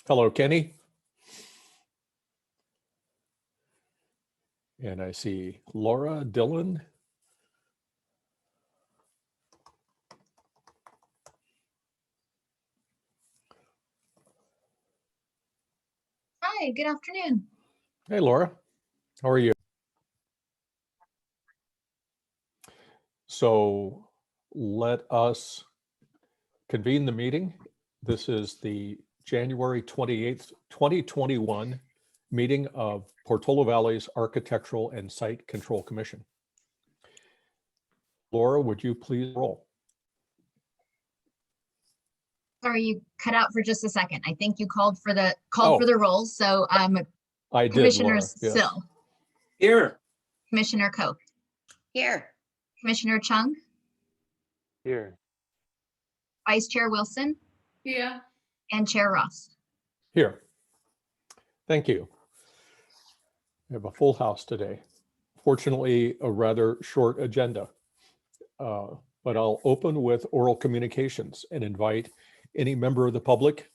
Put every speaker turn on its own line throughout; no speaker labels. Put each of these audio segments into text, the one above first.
Hello, Kenny. And I see Laura, Dylan.
Hi, good afternoon.
Hey, Laura. How are you? So let us convene the meeting. This is the January 28th, 2021 meeting of Portola Valley's Architectural and Site Control Commission. Laura, would you please roll?
Sorry, you cut out for just a second. I think you called for the roll. So
I did,
Commissioner
Laura, yes.
Sill.
Here.
Commissioner Koch.
Here.
Commissioner Chung.
Here.
Vice Chair Wilson.
Here.
And Chair Ross.
Here. Thank you. We have a full house today. Fortunately, a rather short agenda. But I'll open with oral communications and invite any member of the public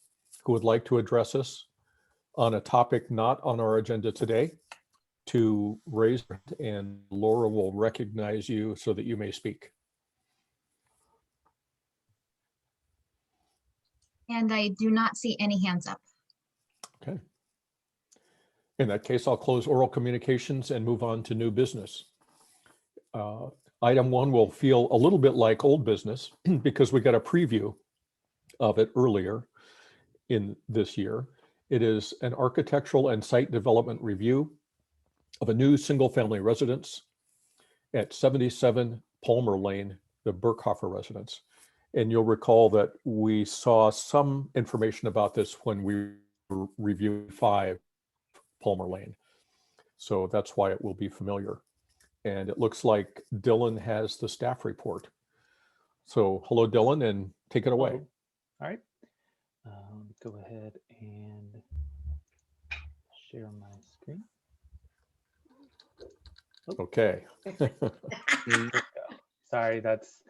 who would like to address us on a topic not on our agenda today to raise your hand, and Laura will recognize you so that you may speak.
And I do not see any hands up.
Okay. In that case, I'll close oral communications and move on to new business. Item 1 will feel a little bit like old business because we got a preview of it earlier in this year. It is an architectural and site development review of a new single-family residence at 77 Palmer Lane, the Burkhofer residence. And you'll recall that we saw some information about this when we reviewed 5 Palmer Lane. So that's why it will be familiar. And it looks like Dylan has the staff report. So hello, Dylan, and take it away.
Hello. All right. Go ahead and share my screen.
Okay.
Sorry, that's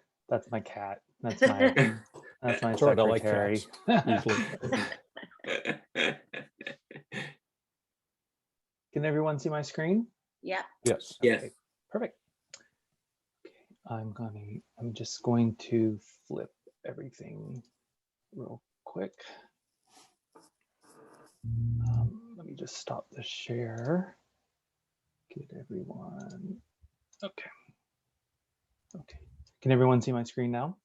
my cat. That's my
Sorry, I like
secretary.
cats, usually.
Can everyone see my screen?
Yeah.
Yes.
Okay,
Yes.
perfect. Okay, I'm just going to flip everything real quick. Let me just stop the share. Get everyone. Okay. Okay. Can everyone see my screen now?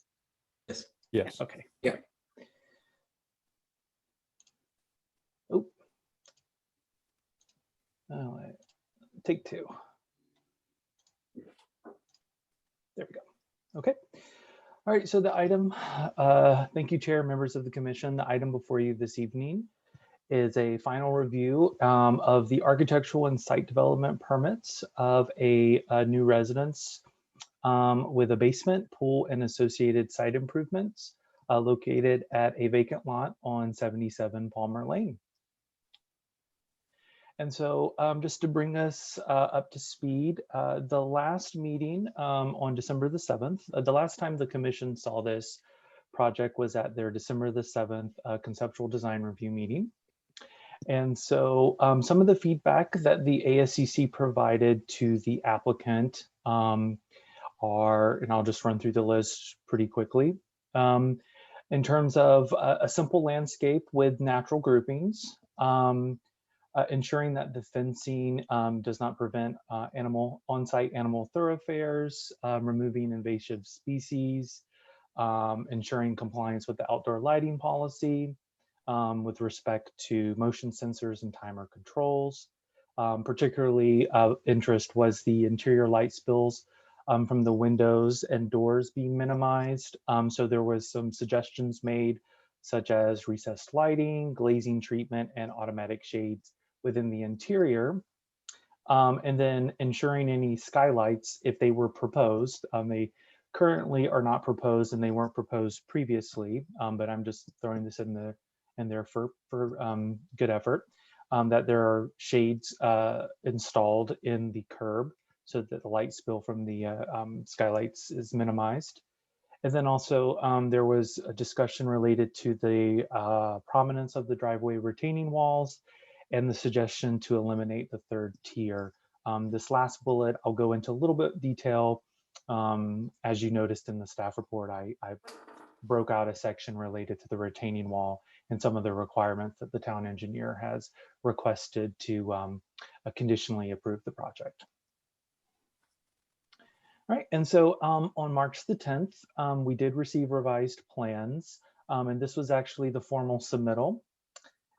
Yes.
Yes.
Okay.
Yeah.
Oh. Take 2. There we go. Okay. All right. So the item, thank you, Chair, members of the Commission. The item before you this evening is a final review of the architectural and site development permits of a new residence with a basement, pool, and associated site improvements located at a vacant lot on 77 Palmer Lane. And so just to bring us up to speed, the last meeting on December the 7th, the last time the Commission saw this project was at their December the 7th conceptual design review meeting. And so some of the feedback that the ASCC provided to the applicant are, and I'll just run through the list pretty quickly. In terms of a simple landscape with natural groupings, ensuring that the fencing does not prevent on-site animal thoroughfares, removing invasive species, ensuring compliance with the outdoor lighting policy, with respect to motion sensors and timer controls. Particularly of interest was the interior light spills from the windows and doors being minimized. So there was some suggestions made, such as recessed lighting, glazing treatment, and automatic shades within the interior. And then ensuring any skylights, if they were proposed, they currently are not proposed and they weren't proposed previously, but I'm just throwing this in there for good effort, that there are shades installed in the curb so that the light spill from the skylights is minimized. And then also there was a discussion related to the prominence of the driveway retaining walls and the suggestion to eliminate the third tier. This last bullet, I'll go into a little bit detail. As you noticed in the staff report, I broke out a section related to the retaining wall and some of the requirements that the town engineer has requested to conditionally approve the project. All right, and so on March the 10th, we did receive revised plans, and this was actually the formal submittal.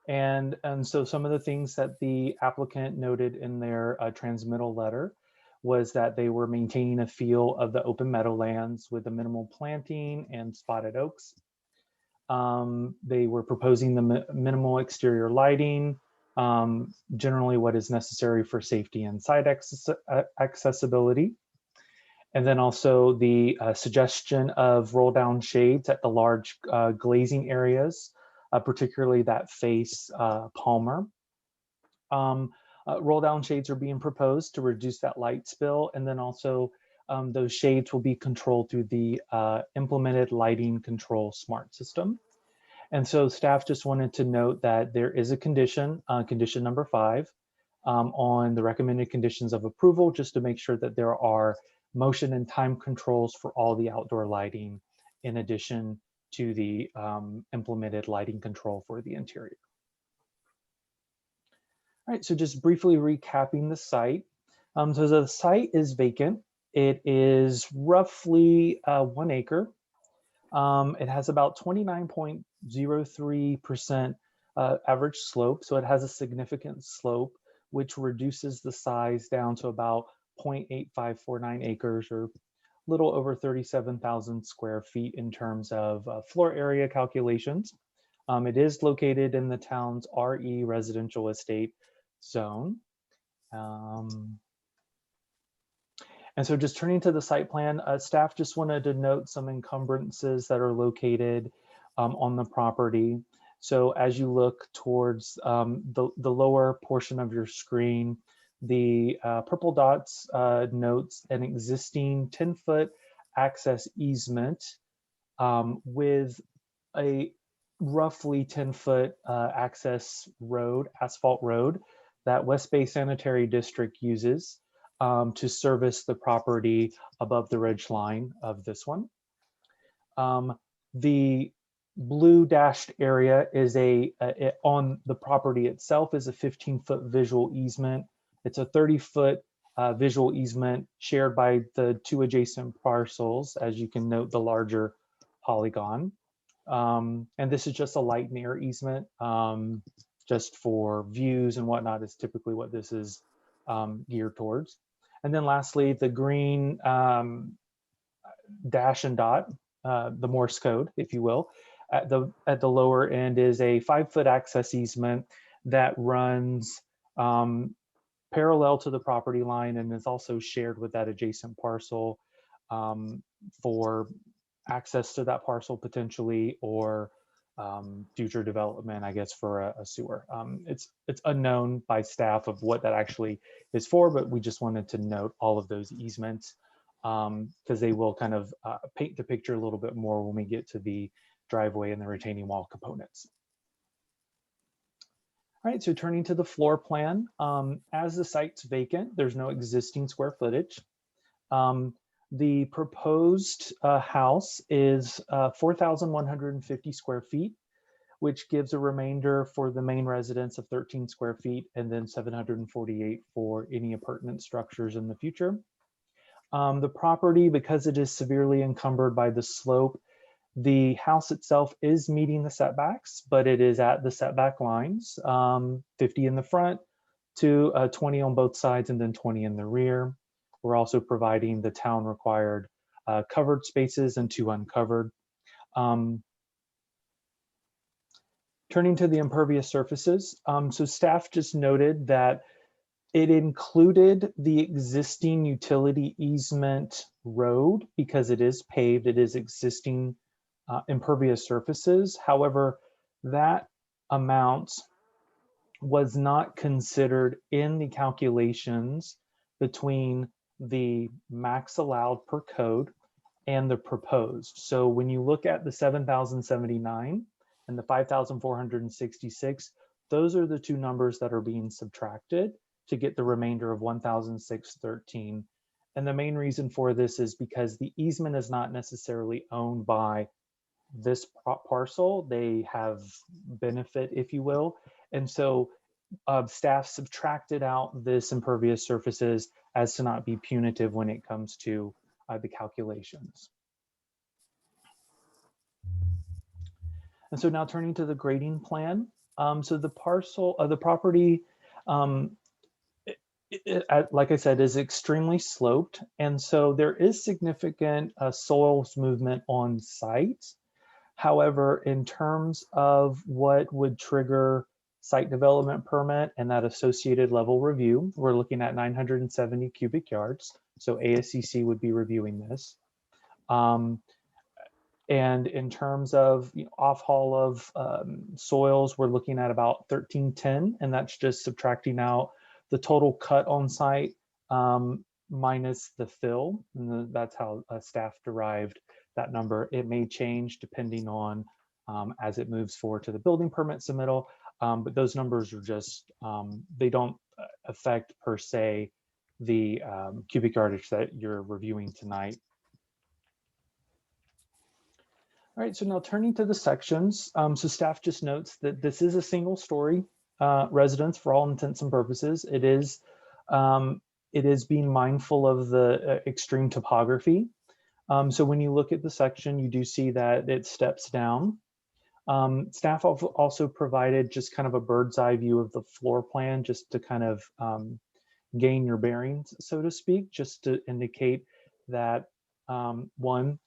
And so some of the things that the applicant noted in their transmittal letter was that they were maintaining a feel of the open meadowlands with a minimal planting and spotted oaks. They were proposing the minimal exterior lighting, generally what is necessary for safety and site accessibility. And then also the suggestion of roll down shades at the large glazing areas, particularly that face Palmer. Roll down shades are being proposed to reduce that light spill. And then also those shades will be controlled through the implemented lighting control smart system. And so staff just wanted to note that there is a condition, condition number 5, on the recommended conditions of approval, just to make sure that there are motion and time controls for all the outdoor lighting, in addition to the implemented lighting control for the interior. All right, so just briefly recapping the site. So the site is vacant. It is roughly 1 acre. It has about 29.03% average slope. So it has a significant slope, which reduces the size down to about 0.8549 acres, or a little over 37,000 square feet in terms of floor area calculations. It is located in the town's RE residential estate zone. And so just turning to the site plan, staff just wanted to note some encumbrances that are located on the property. So as you look towards the lower portion of your screen, the purple dots notes an existing 10-foot access easement with a roughly 10-foot access road, asphalt road, that West Bay Sanitary District uses to service the property above the ridge line of this one. The blue dashed area is on the property itself is a 15-foot visual easement. It's a 30-foot visual easement shared by the 2 adjacent parcels, as you can note the larger polygon. And this is just a light and air easement, just for views and whatnot is typically what this is geared towards. And then lastly, the green dash and dot, the Morse code, if you will, at the lower end is a 5-foot access easement that runs parallel to the property line and is also shared with that adjacent parcel for access to that parcel potentially, or future development, I guess, for a sewer. It's unknown by staff of what that actually is for, but we just wanted to note all of those easements because they will kind of paint the picture a little bit more when we get to the driveway and the retaining wall components. All right, so turning to the floor plan, as the site's vacant, there's no existing square footage. The proposed house is 4,150 square feet, which gives a remainder for the main residence of 13 square feet, and then 748 for any appurtenant structures in the future. The property, because it is severely encumbered by the slope, the house itself is meeting the setbacks, but it is at the setback lines, 50 in the front to 20 on both sides, and then 20 in the rear. We're also providing the town required covered spaces and 2 uncovered. Turning to the impervious surfaces, so staff just noted that it included the existing utility easement road because it is paved, it is existing impervious surfaces. However, that amount was not considered in the calculations between the max allowed per code and the proposed. So when you look at the 7,079 and the 5,466, those are the two numbers that are being subtracted to get the remainder of 1,613. And the main reason for this is because the easement is not necessarily owned by this parcel. They have benefit, if you will. And so staff subtracted out this impervious surfaces as to not be punitive when it comes to the calculations. And so now turning to the grading plan. So the parcel of the property, like I said, is extremely sloped. And so there is significant soils movement on site. However, in terms of what would trigger site development permit and that associated level review, we're looking at 970 cubic yards. So ASCC would be reviewing this. And in terms of off haul of soils, we're looking at about 1310, and that's just subtracting out the total cut on site minus the fill. And that's how staff derived that number. It may change depending on as it moves forward to the building permit submittal, but those numbers are just, they don't affect per se the cubic yardage that you're reviewing tonight. All right, so now turning to the sections. So staff just notes that this is a single story residence for all intents and purposes. It is being mindful of the extreme topography. So when you look at the section, you do see that it steps down. Staff also provided just kind of a bird's eye view of the floor plan, just to kind of gain your bearings, so to speak, just to indicate that one,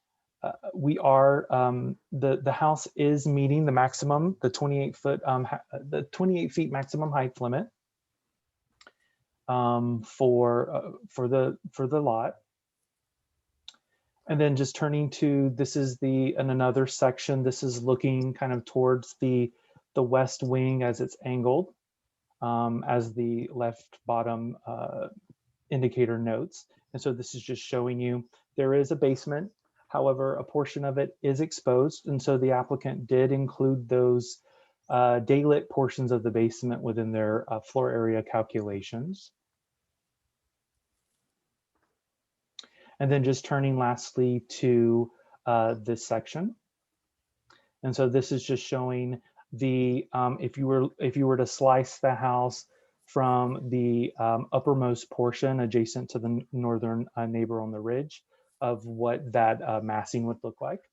we are the house is meeting the maximum, the 28 feet maximum height limit for the lot. And then just turning to, this is in another section, this is looking kind of towards the west wing as it's angled, as the left bottom indicator notes. And so this is just showing you there is a basement. However, a portion of it is exposed. And so the applicant did include those daylit portions of the basement within their floor area calculations. And then just turning lastly to this section. And so this is just showing the, if you were to slice the house from the uppermost portion adjacent to the northern neighbor on the ridge, of what that massing would look like.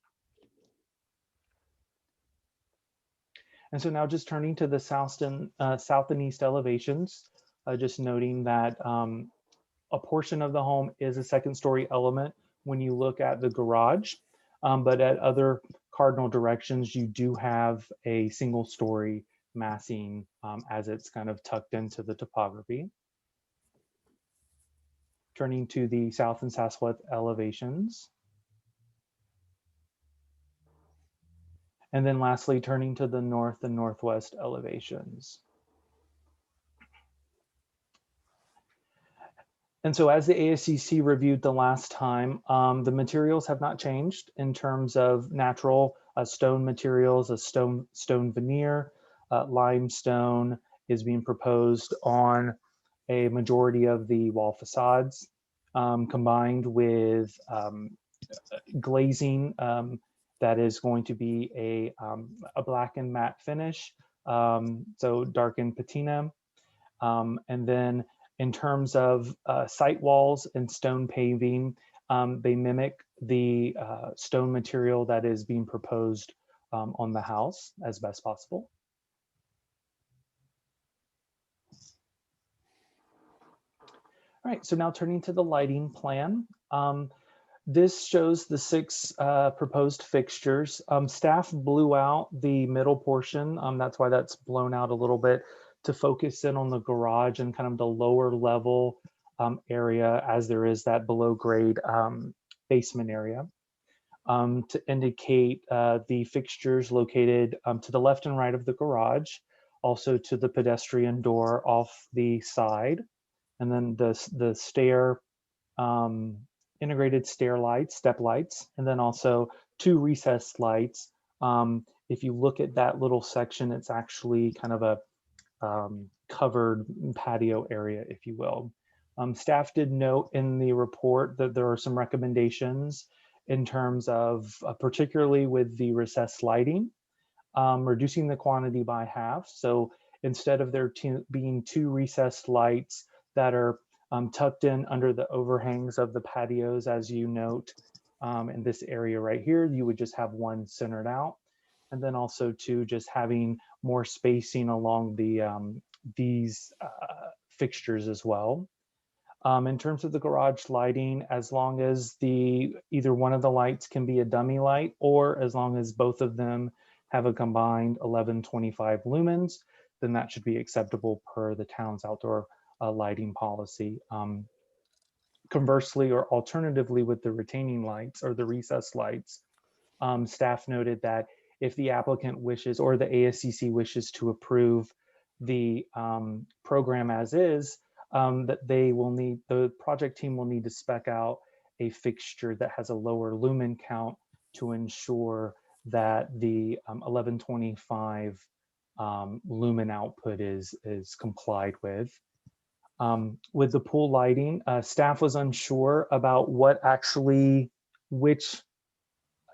And so now just turning to the south and east elevations, just noting that a portion of the home is a second story element when you look at the garage, but at other cardinal directions, you do have a single story massing as it's kind of tucked into the topography. Turning to the south and southwest elevations. And then lastly, turning to the north and northwest elevations. And so as the ASCC reviewed the last time, the materials have not changed in terms of natural stone materials, a stone veneer, limestone is being proposed on a majority of the wall facades, combined with glazing that is going to be a black and matte finish, so darkened patina. And then in terms of site walls and stone paving, they mimic the stone material that is being proposed on the house as best possible. All right, so now turning to the lighting plan. This shows the 6 proposed fixtures. Staff blew out the middle portion. That's why that's blown out a little bit, to focus in on the garage and kind of the lower level area, as there is that below grade basement area, to indicate the fixtures located to the left and right of the garage, also to the pedestrian door off the side, and then the stair integrated stair lights, step lights, and then also 2 recessed lights. If you look at that little section, it's actually kind of a covered patio area, if you will. Staff did note in the report that there are some recommendations in terms of, particularly with the recessed lighting, reducing the quantity by half. So instead of there being 2 recessed lights that are tucked in under the overhangs of the patios, as you note in this area right here, you would just have 1 centered out. And then also to just having more spacing along the these fixtures as well. In terms of the garage lighting, as long as either one of the lights can be a dummy light, or as long as both of them have a combined 1125 lumens, then that should be acceptable per the town's outdoor lighting policy. Conversely, or alternatively, with the retaining lights or the recessed lights, staff noted that if the applicant wishes, or the ASCC wishes, to approve the program as is, that the project team will need to spec out a fixture that has a lower lumen count to ensure that the 1125 lumen output is complied with. With the pool lighting, staff was unsure about which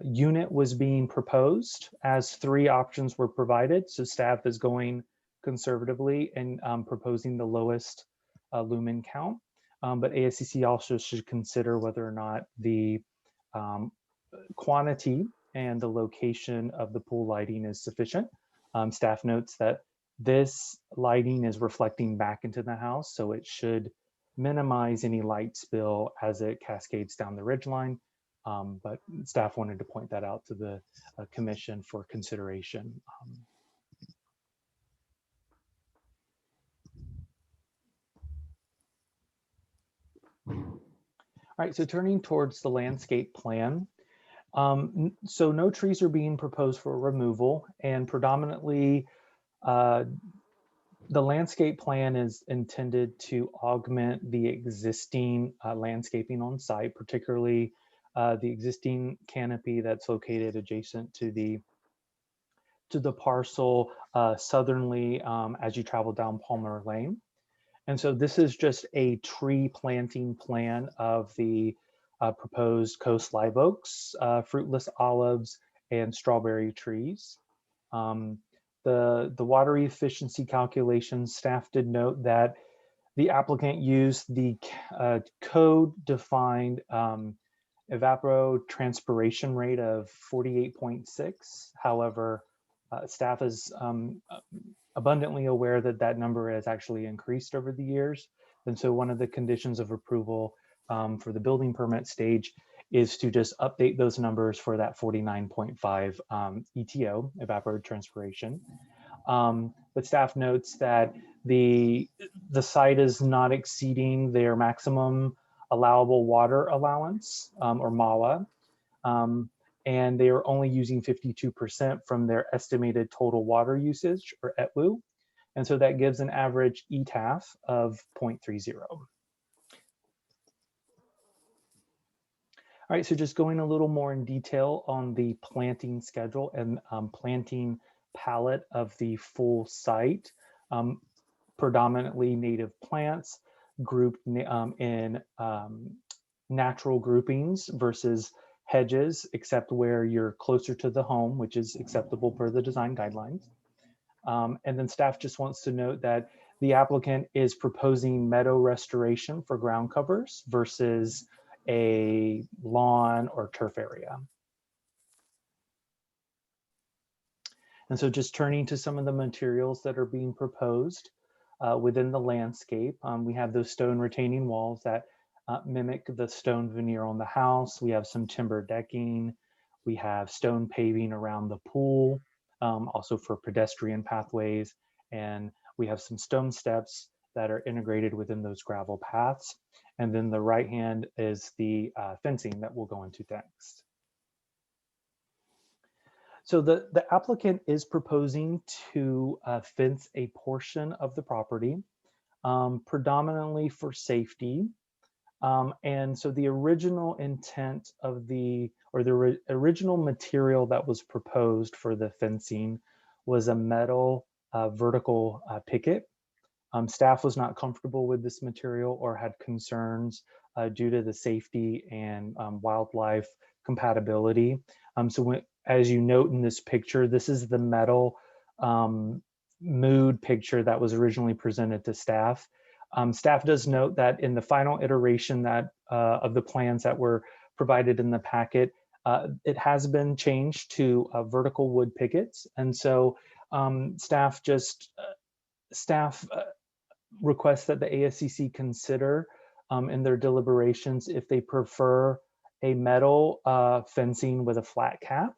unit was being proposed, as 3 options were provided. So staff is going conservatively and proposing the lowest lumen count. But ASCC also should consider whether or not the quantity and the location of the pool lighting is sufficient. Staff notes that this lighting is reflecting back into the house, so it should minimize any light spill as it cascades down the ridgeline. But staff wanted to point that out to the commission for consideration. All right, so turning towards the landscape plan. So no trees are being proposed for removal, and predominantly the landscape plan is intended to augment the existing landscaping on site, particularly the existing canopy that's located adjacent to the parcel southernly as you travel down Palmer Lane. And so this is just a tree planting plan of the proposed coast live oaks, fruitless olives, and strawberry trees. The water efficiency calculations, staff did note that the applicant used the code-defined evapotranspiration rate of 48.6. However, staff is abundantly aware that that number has actually increased over the years. And so one of the conditions of approval for the building permit stage is to just update those numbers for that 49.5 ETO, evapotranspiration. But staff notes that the site is not exceeding their maximum allowable water allowance, or MAWA, and they are only using 52% from their estimated total water usage, or ETWU. And so that gives an average ETAF of 0.30. All right, so just going a little more in detail on the planting schedule and planting palette of the full site. Predominantly native plants grouped in natural groupings versus hedges, except where you're closer to the home, which is acceptable per the design guidelines. And then staff just wants to note that the applicant is proposing meadow restoration for ground covers versus a lawn or turf area. And so just turning to some of the materials that are being proposed within the landscape, we have those stone retaining walls that mimic the stone veneer on the house. We have some timber decking. We have stone paving around the pool, also for pedestrian pathways. And we have some stone steps that are integrated within those gravel paths. And then the right hand is the fencing that we'll go into next. So the applicant is proposing to fence a portion of the property, predominantly for safety. And so the original intent of the original material that was proposed for the fencing was a metal vertical picket. Staff was not comfortable with this material or had concerns due to the safety and wildlife compatibility. As you note in this picture, this is the metal mood picture that was originally presented to staff. Staff does note that in the final iteration that of the plans that were provided in the packet, it has been changed to vertical wood pickets. And so staff requests that the ASCC consider in their deliberations if they prefer a metal fencing with a flat cap,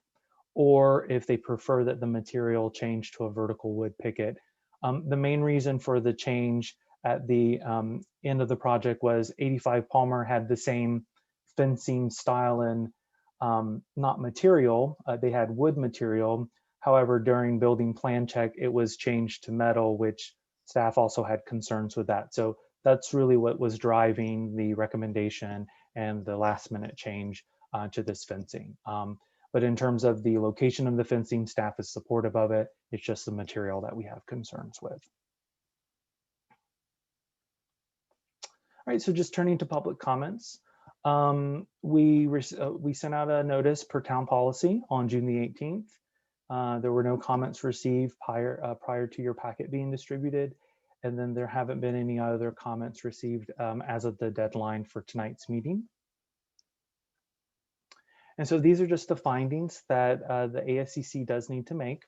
or if they prefer that the material change to a vertical wood picket. The main reason for the change at the end of the project was 85 Palmer had the same fencing style and not material. They had wood material. However, during building plan check, it was changed to metal, which staff also had concerns with that. So that's really what was driving the recommendation and the last minute change to this fencing. But in terms of the location of the fencing, staff is supportive of it. It's just the material that we have concerns with. All right, so just turning to public comments. We sent out a notice per town policy on June the 18th. There were no comments received prior to your packet being distributed. And then there haven't been any other comments received as of the deadline for tonight's meeting. And so these are just the findings that the ASCC does need to make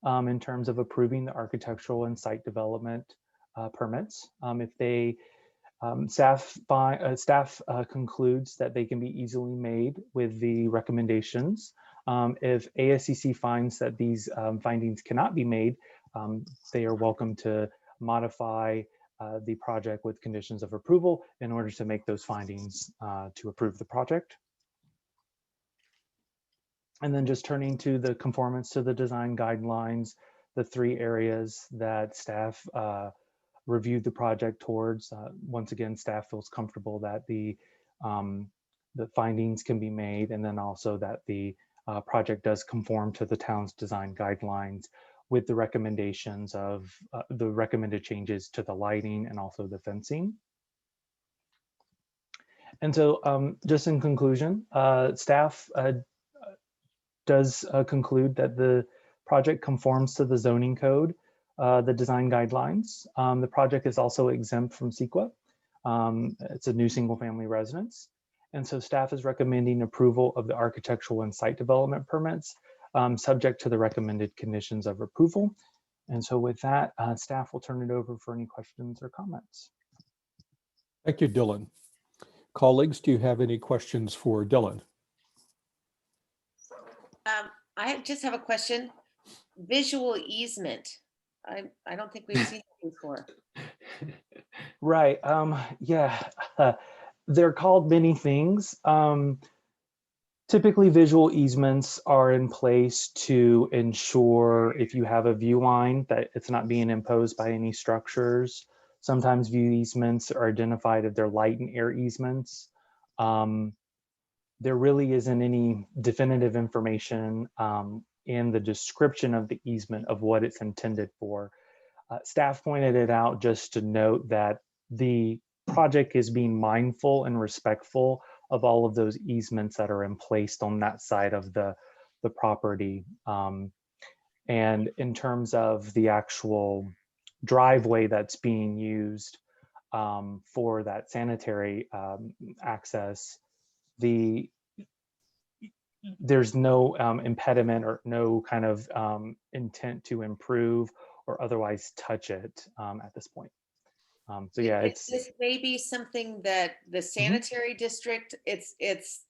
in terms of approving the architectural and site development permits. If they staff concludes that they can be easily made with the recommendations. If ASCC finds that these findings cannot be made, they are welcome to modify the project with conditions of approval in order to make those findings to approve the project. And then just turning to the conformance to the design guidelines, the 3 areas that staff reviewed the project towards. Once again, staff feels comfortable that the findings can be made, and then also that the project does conform to the town's design guidelines with the recommendations of the recommended changes to the lighting and also the fencing. And so just in conclusion, staff does conclude that the project conforms to the zoning code, the design guidelines. The project is also exempt from CEQA. It's a new single family residence. And so staff is recommending approval of the architectural and site development permits subject to the recommended conditions of approval. And so with that, staff will turn it over for any questions or comments.
Thank you, Dylan. Colleagues, do you have any questions for Dylan?
I just have a question. Visual easement. I don't think we've seen it before.
Right. Yeah. They're called many things. Typically, visual easements are in place to ensure if you have a view line that it's not being imposed by any structures. Sometimes view easements are identified if they're light and air easements. There really isn't any definitive information in the description of the easement of what it's intended for. Staff pointed it out just to note that the project is being mindful and respectful of all of those easements that are in place on that side of the property. And in terms of the actual driveway that's being used for that sanitary access, there's no impediment or no kind of intent to improve or otherwise touch it at this point. So yeah,
This may be something that the sanitary district, it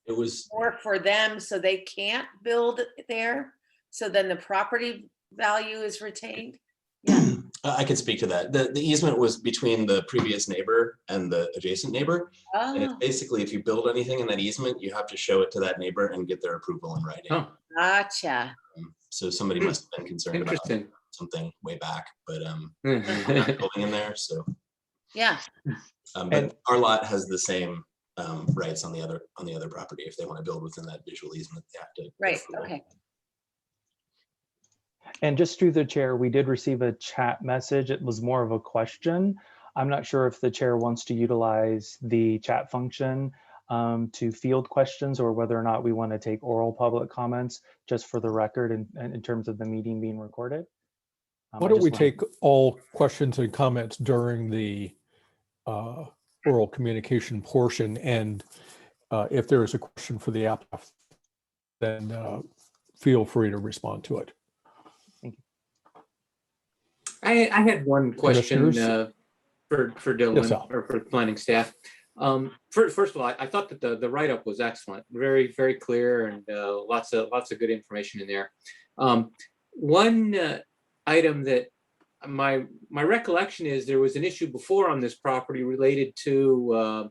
was more for them, so they can't build there. So then the property value is retained. Yeah.
I can speak to that. The easement was between the previous neighbor and the adjacent neighbor.
Oh.
And it's basically, if you build anything in that easement, you have to show it to that neighbor and get their approval in writing.
Oh,
Gotcha.
So somebody must have been concerned about
interesting.
something way back, but we're not building in there. So
Yeah,
And-
But our lot has the same rights on the other property. If they want to build within that visual easement, they have to. get
right,
approval.
okay.
And just through the chair, we did receive a chat message. It was more of a question. I'm not sure if the chair wants to utilize the chat function to field questions or whether or not we want to take oral public comments just for the record and in terms of the meeting being recorded.
Why don't we take all questions and comments during the oral communication portion? And if there is a question for the applicant, then feel free to respond to it.
I had one question
Commissioners?
for Dylan
Al.
or for the planning staff. First of all, I thought that the write-up was excellent, very, very clear, and lots of good information in there. One item that my recollection is there was an issue before on this property related to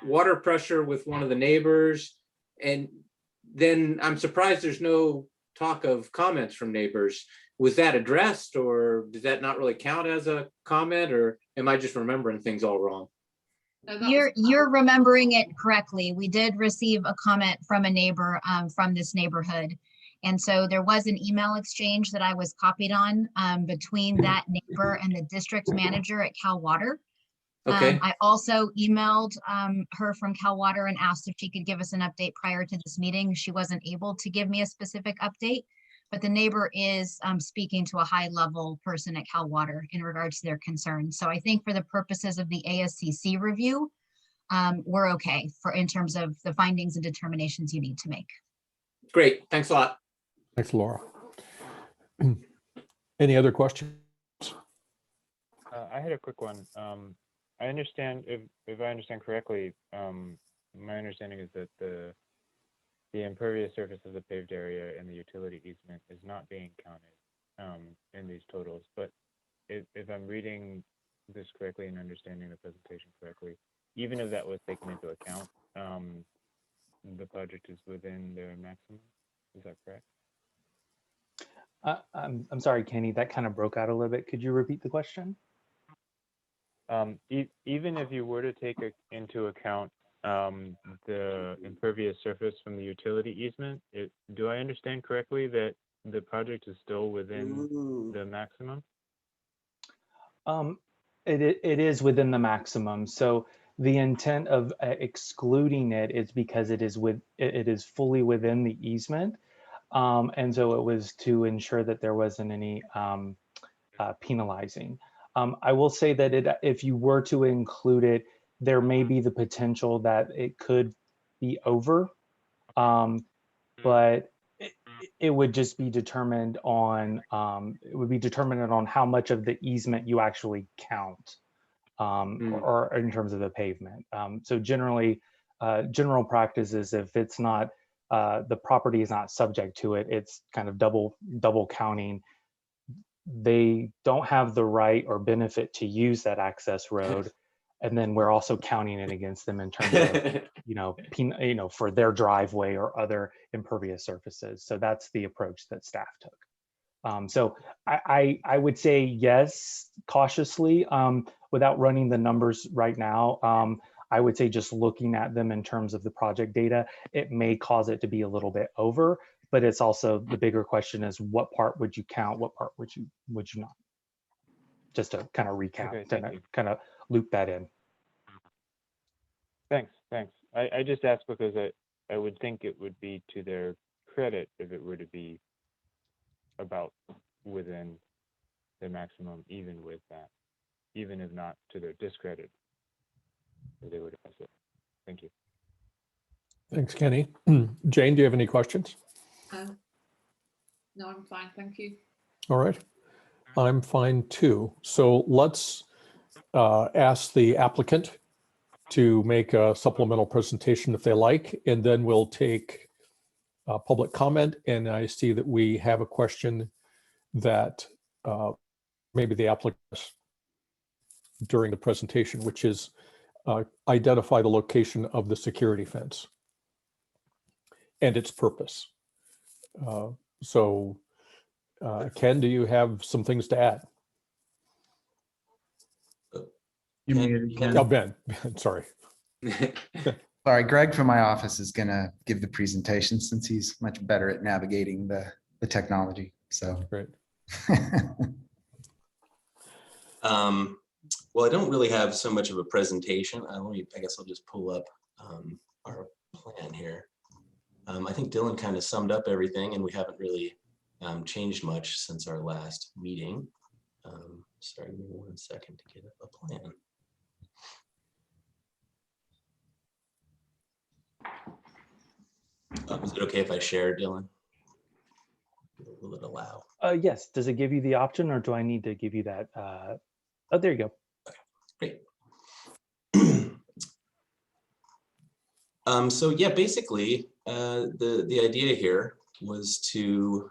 water pressure with one of the neighbors, and then I'm surprised there's no talk of comments from neighbors. Was that addressed, or does that not really count as a comment, or am I just remembering things all wrong?
You're remembering it correctly. We did receive a comment from a neighbor from this neighborhood. And so there was an email exchange that I was copied on between that neighbor and the district manager at Cal Water.
Okay.
I also emailed her from Cal Water and asked if she could give us an update prior to this meeting. She wasn't able to give me a specific update, but the neighbor is speaking to a high level person at Cal Water in regards to their concerns. So I think for the purposes of the ASCC review, we're okay in terms of the findings and determinations you need to make.
Great, thanks a lot.
Thanks, Laura. Any other questions?
I had a quick one. I understand, if I understand correctly, my understanding is that the impervious surface of the paved area and the utility easement is not being counted in these totals. But if I'm reading this correctly and understanding the presentation correctly, even if that was taken into account, the project is within their maximum. Is that correct?
I'm sorry, Kenny, that kind of broke out a little bit. Could you repeat the question?
Even if you were to take into account the impervious surface from the utility easement, do I understand correctly that the project is still within the maximum?
It is within the maximum. So the intent of excluding it is because it is fully within the easement. And so it was to ensure that there wasn't any penalizing. I will say that if you were to include it, there may be the potential that it could be over, but it would just be determined on how much of the easement you actually count, or in terms of the pavement. So generally, general practice is if it's not the property is not subject to it, it's kind of double counting. They don't have the right or benefit to use that access road, and then we're also counting it against them in terms of for their driveway or other impervious surfaces. So that's the approach that staff took. So I would say yes, cautiously, without running the numbers right now. I would say just looking at them in terms of the project data, it may cause it to be a little bit over, but it's also the bigger question is what part would you count? What part would you not? Just to kind of recount,
Okay,
kind of loop that in.
Thanks. I just asked because I would think it would be to their credit if it were to be about within the maximum, even with that, even if not to their discredit, they would address it. Thank you.
Thanks, Kenny. Jane, do you have any questions?
No, I'm fine, thank you.
All right. I'm fine too. So let's ask the applicant to make a supplemental presentation if they like, and then we'll take public comment. And I see that we have a question that maybe the applicant during the presentation, which is identify the location of the security fence and its purpose. So Ken, do you have some things to add?
You
Ken-
muted,
Ken-
Ken.
Oh, Ben, sorry.
Sorry, Greg from my office is gonna give the presentation since he's much better at navigating the technology, so.
Great.
Well, I don't really have so much of a presentation. I guess I'll just pull up our plan here. I think Dylan kind of summed up everything, and we haven't really changed much since our last meeting. Sorry, give me 1 second to get up a plan. Is it okay if I share, Dylan? Will it allow?
Yes, does it give you the option or do I need to give you that? Oh, there you go.
Great. So yeah, basically, the idea here was to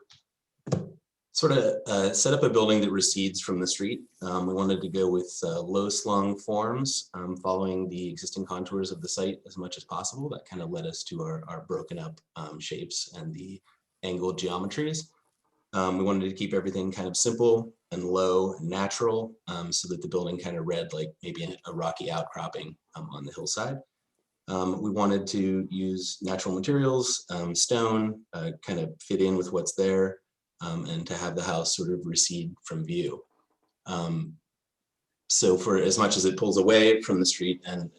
sort of set up a building that recedes from the street. We wanted to go with low slung forms, following the existing contours of the site as much as possible. That kind of led us to our broken up shapes and the angled geometries. We wanted to keep everything kind of simple and low and natural, so that the building kind of read like maybe a rocky outcropping on the hillside. We wanted to use natural materials, stone, kind of fit in with what's there, and to have the house sort of recede from view. So for as much as it pulls away from the street and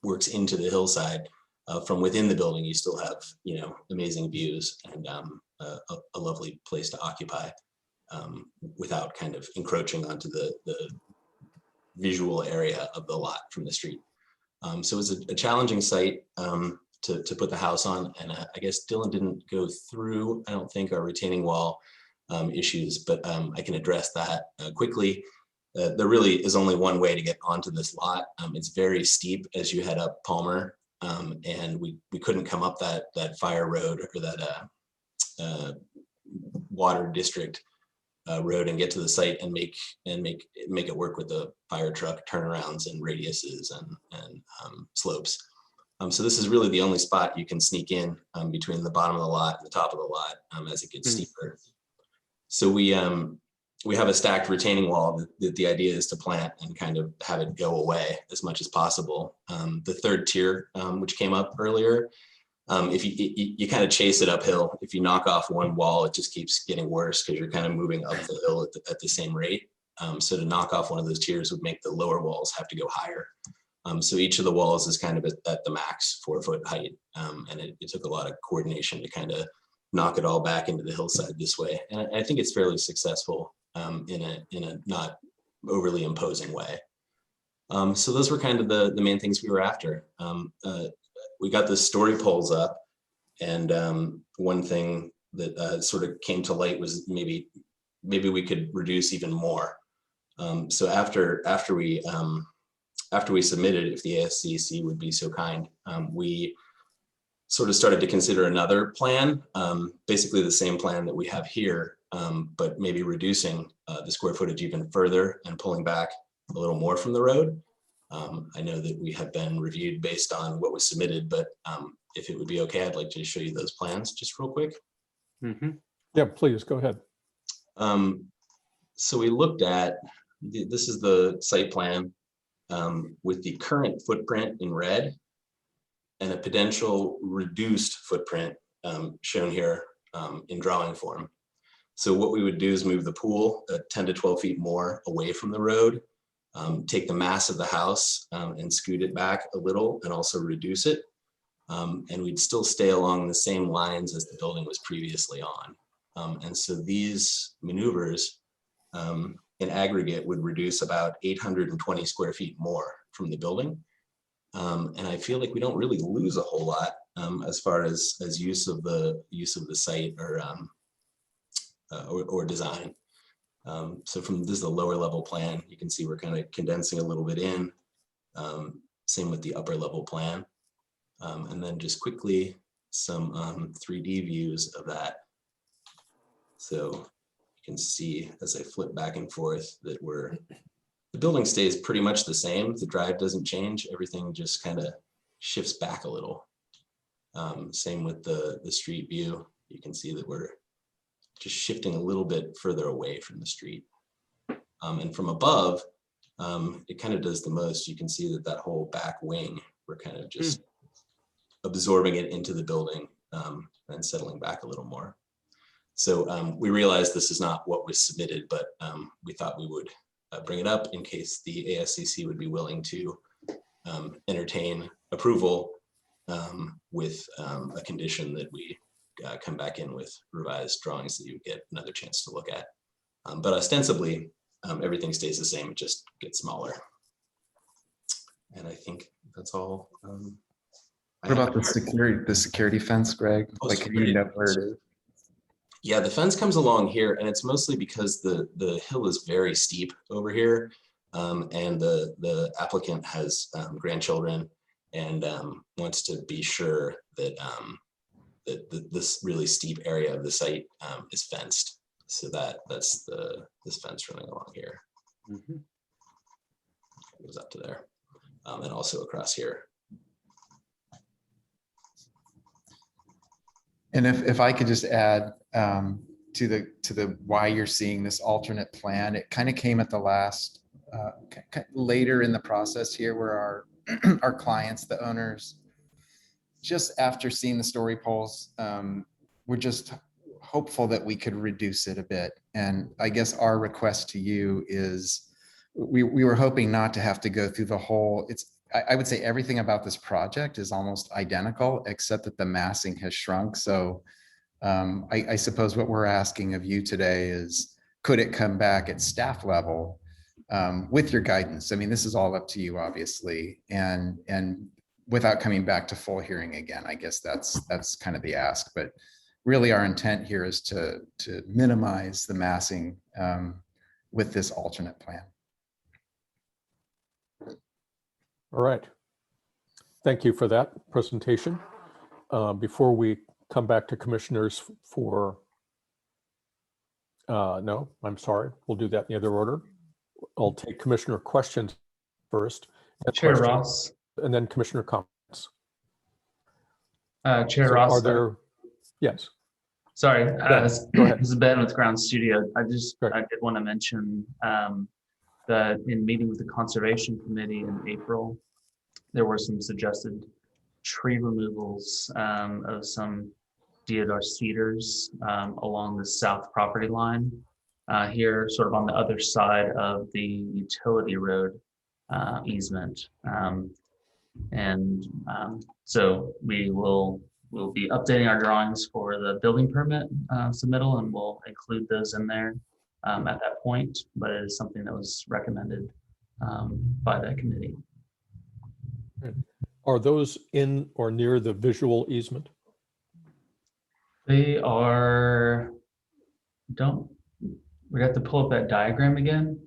works into the hillside, from within the building, you still have, you know, amazing views and a lovely place to occupy, without kind of encroaching onto the visual area of the lot from the street. So it was a challenging site to put the house on, and I guess Dylan didn't go through, I don't think, our retaining wall issues, but I can address that quickly. There really is only one way to get onto this lot. It's very steep as you head up Palmer, and we couldn't come up that fire road or that water district road and get to the site and make it work with the fire truck turnarounds and radiuses and slopes. So this is really the only spot you can sneak in between the bottom of the lot and the top of the lot as it gets steeper. So we have a stacked retaining wall that the idea is to plant and kind of have it go away as much as possible. The third tier, which came up earlier, if you kind of chase it uphill, if you knock off one wall, it just keeps getting worse because you're kind of moving up the hill at the same rate. So to knock off one of those tiers would make the lower walls have to go higher. So each of the walls is kind of at the max 4-foot height. And it took a lot of coordination to kind of knock it all back into the hillside this way. And I think it's fairly successful in a not overly imposing way. So those were kind of the main things we were after. We got the story poles up, and one thing that sort of came to light was maybe we could reduce even more. So after we submitted, if the ASCC would be so kind, we sort of started to consider another plan, basically the same plan that we have here, but maybe reducing the square footage even further and pulling back a little more from the road. I know that we have been reviewed based on what was submitted, but if it would be okay, I'd like to show you those plans just real quick.
Yeah, please go ahead.
So we looked at, this is the site plan with the current footprint in red and a potential reduced footprint shown here in drawing form. So what we would do is move the pool 10 to 12 feet more away from the road, take the mass of the house and scoot it back a little and also reduce it. And we'd still stay along the same lines as the building was previously on. And so these maneuvers in aggregate would reduce about 820 square feet more from the building. And I feel like we don't really lose a whole lot as far as use of the site or design. So this is the lower level plan. You can see we're kind of condensing a little bit in. Same with the upper level plan. And then just quickly some 3D views of that. So you can see as I flip back and forth that the building stays pretty much the same. The drive doesn't change. Everything just kind of shifts back a little. Same with the street view. You can see that we're just shifting a little bit further away from the street. And from above, it kind of does the most. You can see that whole back wing, we're kind of just absorbing it into the building and settling back a little more. So we realized this is not what was submitted, but we thought we would bring it up in case the ASCC would be willing to entertain approval with a condition that we come back in with revised drawings that you get another chance to look at. But ostensibly, everything stays the same, it just gets smaller. And I think that's all.
What about the security fence, Greg?
Oh,
Like, can you know where it is?
Yeah, the fence comes along here, and it's mostly because the hill is very steep over here, and the applicant has grandchildren and wants to be sure that this really steep area of the site is fenced. So that's this fence running along here. It goes up to there, and also across here.
And if I could just add to the why you're seeing this alternate plan, it kind of came at the last later in the process here, where our clients, the owners, just after seeing the story polls, we're just hopeful that we could reduce it a bit. And I guess our request to you is we were hoping not to have to go through the whole, I would say everything about this project is almost identical, except that the massing has shrunk. So I suppose what we're asking of you today is, could it come back at staff level with your guidance? I mean, this is all up to you, obviously, and without coming back to full hearing again. I guess that's kind of the ask. But really, our intent here is to minimize the massing with this alternate plan.
All right. Thank you for that presentation. Before we come back to commissioners for, no, I'm sorry, we'll do that in the other order. I'll take commissioner questions first.
Chair Ross.
And then commissioner comments.
Chair
So
Ross.
are there, yes.
Sorry,
Go ahead.
this is Ben with Ground Studio. I did want to mention that in meeting with the Conservation Committee in April, there were some suggested tree removals of some deodar cedars along the south property line here, sort of on the other side of the utility road easement. So we'll be updating our drawings for the building permit submittal, and we'll include those in there at that point, but it is something that was recommended by that committee.
Are those in or near the visual easement?
They are, we'd have to pull up that diagram again.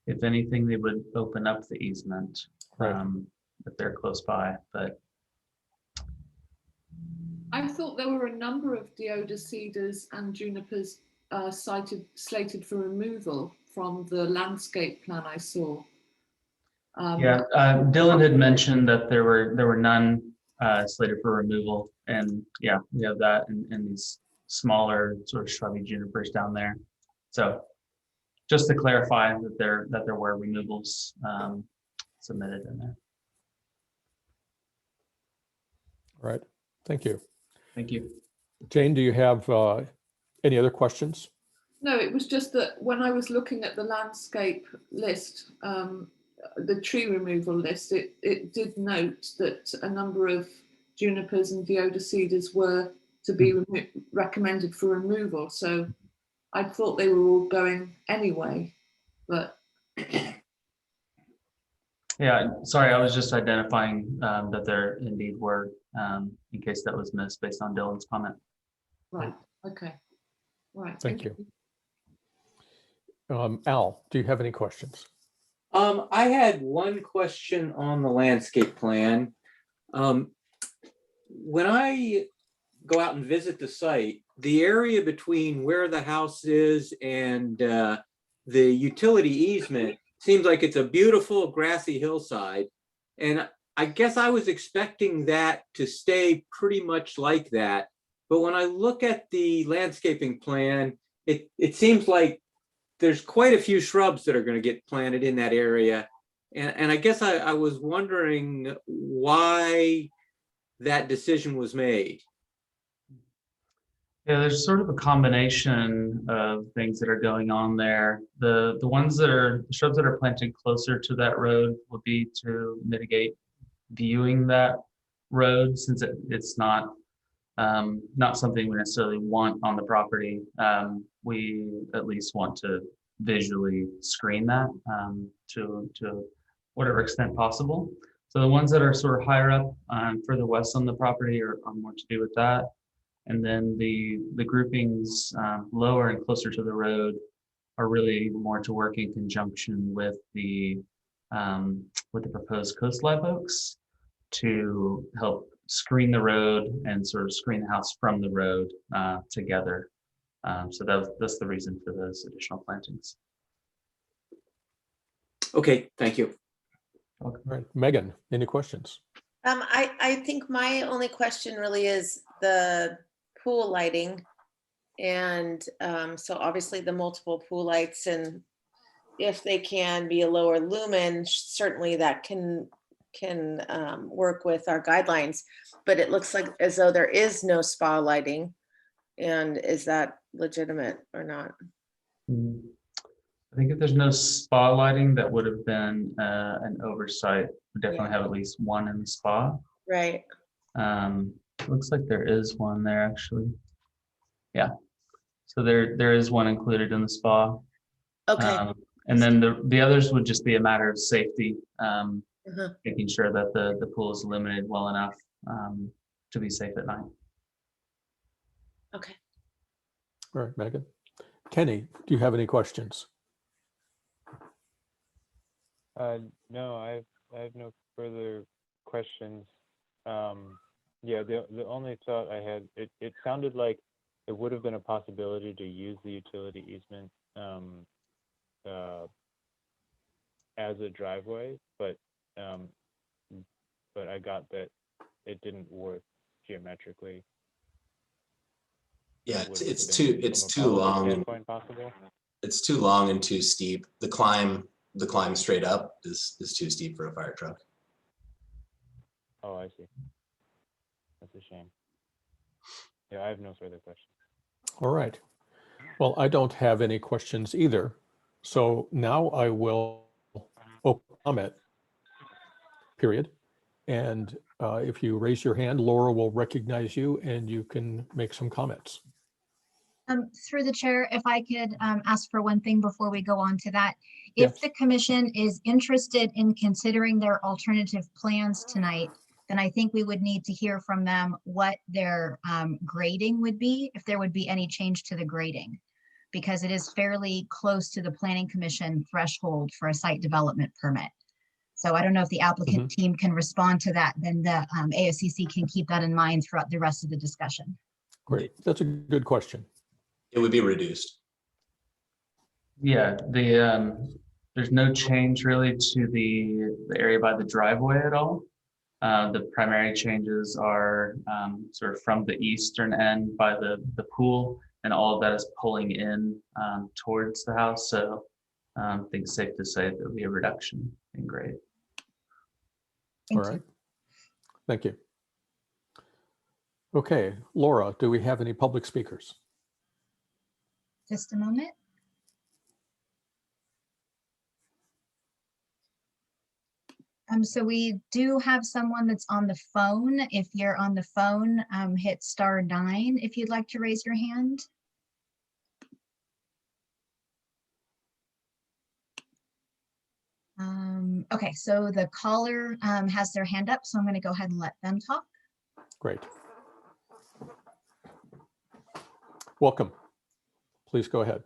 If anything, they would open up the easement if they're close by, but.
I thought there were a number of deodar cedars and junipers slated for removal from the landscape plan I saw.
Dylan had mentioned that there were none slated for removal, and yeah, we have that and these smaller sort of shrubby junipers down there. So just to clarify that there were removals submitted in there.
All right, thank you.
Thank you.
Jane, do you have any other questions?
No, it was just that when I was looking at the landscape list, the tree removal list, it did note that a number of junipers and deodar cedars were to be recommended for removal. So I thought they were all going anyway, but.
Yeah, sorry, I was just identifying that there indeed were, in case that was missed based on Dylan's comment.
Right, okay. All right,
Thank you. Al, do you have any questions?
I had one question on the landscape plan. When I go out and visit the site, the area between where the house is and the utility easement seems like it's a beautiful grassy hillside. And I guess I was expecting that to stay pretty much like that. But when I look at the landscaping plan, it seems like there's quite a few shrubs that are going to get planted in that area. And I guess I was wondering why that decision was made.
Yeah, there's sort of a combination of things that are going on there. The ones that are the shrubs that are planted closer to that road would be to mitigate viewing that road, since it's not something we necessarily want on the property. We at least want to visually screen that to whatever extent possible. So the ones that are sort of higher up further west on the property are more to do with that. And then the groupings lower and closer to the road are really more to work in conjunction with the proposed coast live oaks to help screen the road and sort of screen the house from the road together. So that's the reason for those additional plantings.
Okay, thank you.
All right, Megan, any questions?
I think my only question really is the pool lighting. And so obviously the multiple pool lights, and if they can be a lower lumen, certainly that can work with our guidelines, but it looks like as though there is no spa lighting. And is that legitimate or not?
I think if there's no spa lighting, that would have been an oversight. We definitely have at least one in the spa.
Right.
Looks like there is one there actually. Yeah. So there is one included in the spa.
Okay.
And then the others would just be a matter of safety, making sure that the pool is illuminated well enough to be safe at night.
Okay.
All right, Megan. Kenny, do you have any questions?
No, I have no further questions. Yeah, the only thought I had, it sounded like it would have been a possibility to use the utility easement as a driveway, but I got that it didn't work geometrically.
Yeah,
Would it
it's
have been
too
from a policy
long.
standpoint possible?
It's too long and too steep. The climb straight up is too steep for a fire truck.
Oh, I see. That's a shame. Yeah, I have no further questions.
All right. Well, I don't have any questions either. So now I will open comment period. And if you raise your hand, Laura will recognize you and you can make some comments.
Through the chair, if I could ask for one thing before we go on to that. If
Yes.
the commission is interested in considering their alternative plans tonight, then I think we would need to hear from them what their grading would be, if there would be any change to the grading, because it is fairly close to the planning commission threshold for a site development permit. So I don't know if the applicant team can respond to that, then the ASCC can keep that in mind throughout the rest of the discussion.
Great. That's a good question.
It would be reduced.
Yeah, there's no change really to the area by the driveway at all. The primary changes are sort of from the eastern end by the pool, and all of that is pulling in towards the house. So I think it's safe to say there'll be a reduction in grade.
All right. Thank you. Okay, Laura, do we have any public speakers?
Just a moment. So we do have someone that's on the phone. If you're on the phone, hit *9 if you'd like to raise your hand. Okay, so the caller has their hand up, so I'm going to go ahead and let them talk.
Great. Welcome. Please go ahead.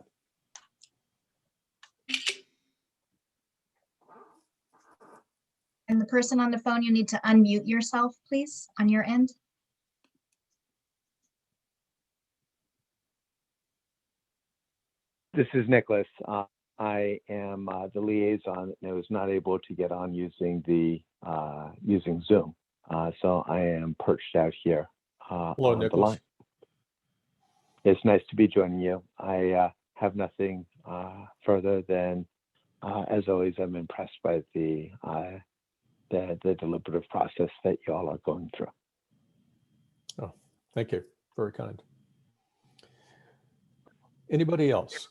And the person on the phone, you need to unmute yourself, please, on your end.
This is Nicholas. I am the liaison and I was not able to get on using using Zoom. So I am perched out here
Hello,
on the
Nicholas.
line. It's nice to be joining you. I have nothing further, then as always, I'm impressed by the deliberative process that you all are going through.
Oh, thank you. Very kind. Anybody else?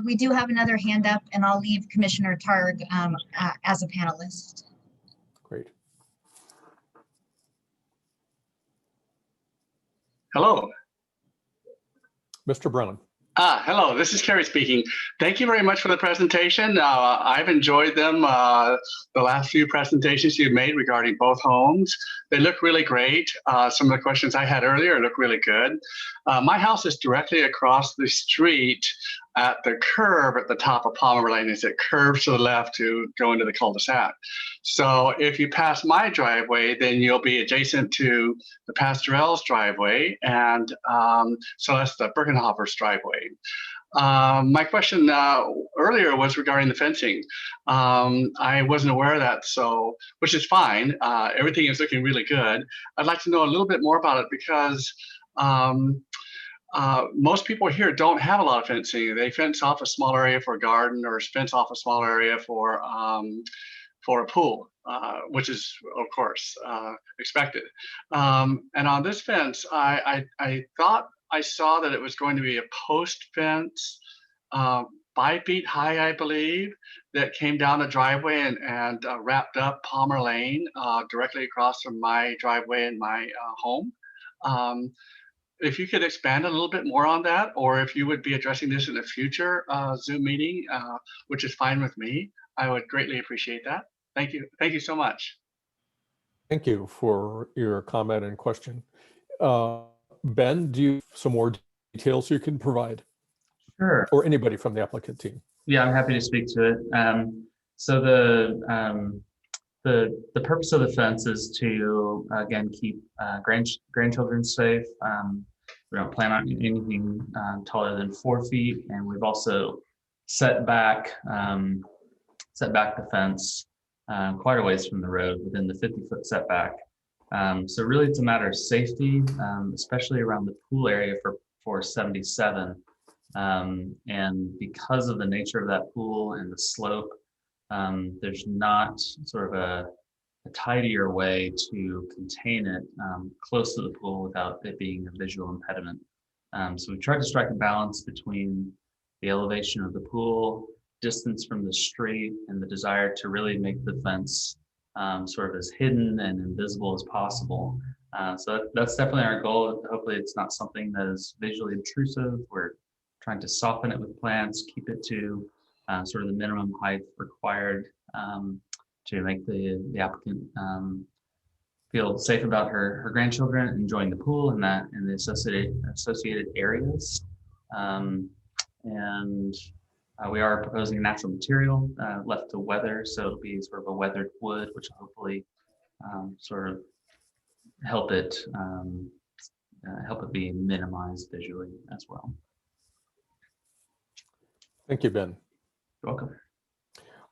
We do have another hand up, and I'll leave Commissioner Targ as a panelist.
Great.
Hello.
Mr. Brown.
Hello, this is Kerry speaking. Thank you very much for the presentation. I've enjoyed them, the last few presentations you've made regarding both homes. They look really great. Some of the questions I had earlier look really good. My house is directly across the street at the curve at the top of Palmer Lane. As it curves to the left to go into the cul-de-sac. So if you pass my driveway, then you'll be adjacent to the Pastorel's driveway and Celeste Bergenhofer's driveway. My question earlier was regarding the fencing. I wasn't aware of that, so which is fine. Everything is looking really good. I'd like to know a little bit more about it because most people here don't have a lot of fencing. They fence off a small area for a garden or fence off a small area for a pool, which is, of course, expected. And on this fence, I thought I saw that it was going to be a post fence, 5 feet high, I believe, that came down the driveway and wrapped up Palmer Lane directly across from my driveway and my home. If you could expand a little bit more on that, or if you would be addressing this in a future Zoom meeting, which is fine with me, I would greatly appreciate that. Thank you. Thank you so much.
Thank you for your comment and question. Ben, do you have some more details you can provide?
Sure.
Or anybody from the applicant team?
Yeah, I'm happy to speak to it. So the purpose of the fence is to again keep grandchildren safe. We don't plan on anything taller than 4 feet, and we've also set back the fence quite a ways from the road, within the 50-foot setback. So really, it's a matter of safety, especially around the pool area for 77. And because of the nature of that pool and the slope, there's not sort of a tidier way to contain it close to the pool without it being a visual impediment. So we tried to strike a balance between the elevation of the pool, distance from the street, and the desire to really make the fence sort of as hidden and invisible as possible. So that's definitely our goal. Hopefully it's not something that is visually intrusive. We're trying to soften it with plants, keep it to sort of the minimum height required to make the applicant feel safe about her grandchildren enjoying the pool and the associated areas. We are proposing natural material left to weather, so it'll be sort of a weathered wood, which will hopefully sort of help it be minimized visually as well.
Thank you, Ben.
You're welcome.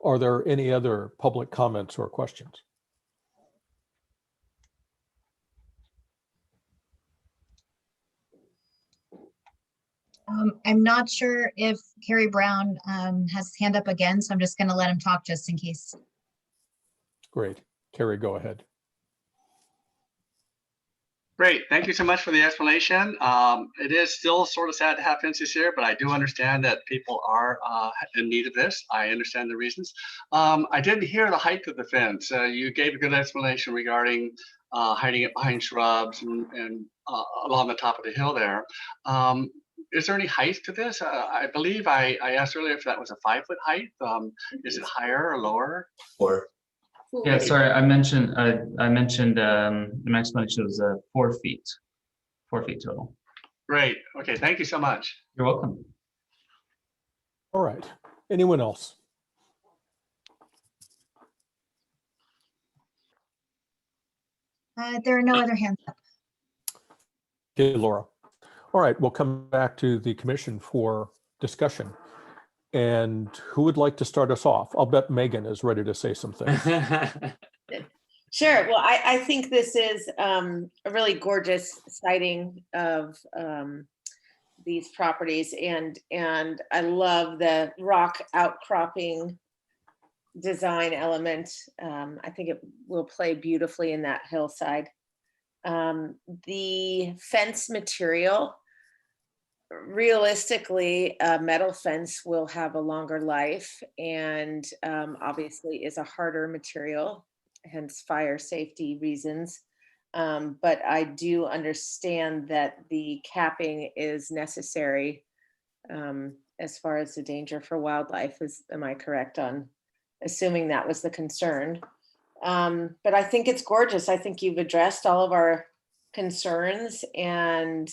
Are there any other public comments or questions?
I'm not sure if Kerry Brown has his hand up again, so I'm just going to let him talk just in case.
Great. Kerry, go ahead.
Great. Thank you so much for the explanation. It is still sort of sad to have fences here, but I do understand that people are in need of this. I understand the reasons. I didn't hear the height of the fence. You gave a good explanation regarding hiding it behind shrubs and along the top of the hill there. Is there any height to this? I believe I asked earlier if that was a 5-foot height. Is it higher or lower?
Or
yeah, sorry, I mentioned in my explanation was 4 feet, 4 feet total.
Great. Okay. Thank you so much.
You're welcome.
All right. Anyone else?
There are no other hands up.
Okay, Laura. All right, we'll come back to the commission for discussion. And who would like to start us off? I'll bet Megan is ready to say something.
Sure. Well, I think this is a really gorgeous sighting of these properties, and I love the rock outcropping design element. I think it will play beautifully in that hillside. The fence material, realistically, a metal fence will have a longer life, and obviously is a harder material, hence fire safety reasons. But I do understand that the capping is necessary as far as the danger for wildlife. Am I correct on assuming that was the concern? But I think it's gorgeous. I think you've addressed all of our concerns, and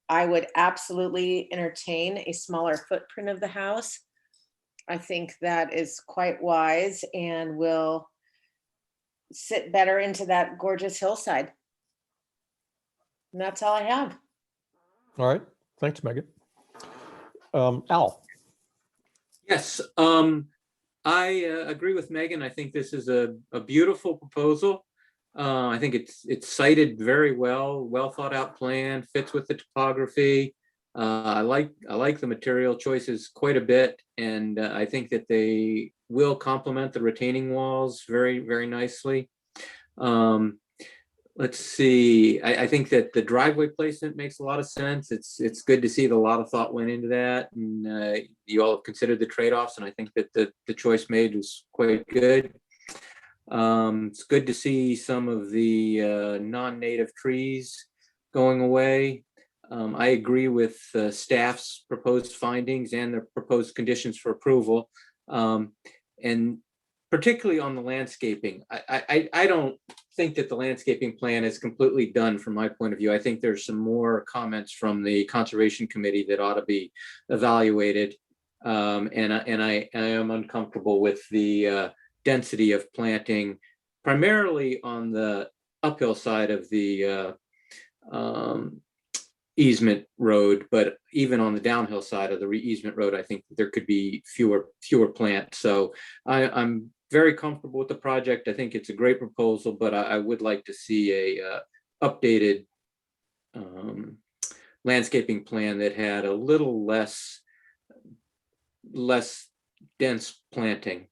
I would absolutely entertain a smaller footprint of the house. I think that is quite wise and will sit better into that gorgeous hillside. And that's all I have.
All right, thanks, Megan. Al.
Yes, I agree with Megan. I think this is a beautiful proposal. I think it's cited very well thought out plan, fits with the topography. I like the material choices quite a bit, and I think that they will complement the retaining walls very, very nicely. Let's see. I think that the driveway placement makes a lot of sense. It's good to see that a lot of thought went into that, and you all have considered the trade-offs, and I think that the choice made was quite good. It's good to see some of the non-native trees going away. I agree with staff's proposed findings and the proposed conditions for approval, and particularly on the landscaping. I don't think that the landscaping plan is completely done from my point of view. I think there's some more comments from the Conservation Committee that ought to be evaluated. And I am uncomfortable with the density of planting, primarily on the uphill side of the easement road, but even on the downhill side of the easement road, I think there could be fewer plants. So I'm very comfortable with the project. I think it's a great proposal, but I would like to see a updated landscaping plan that had a little less dense planting.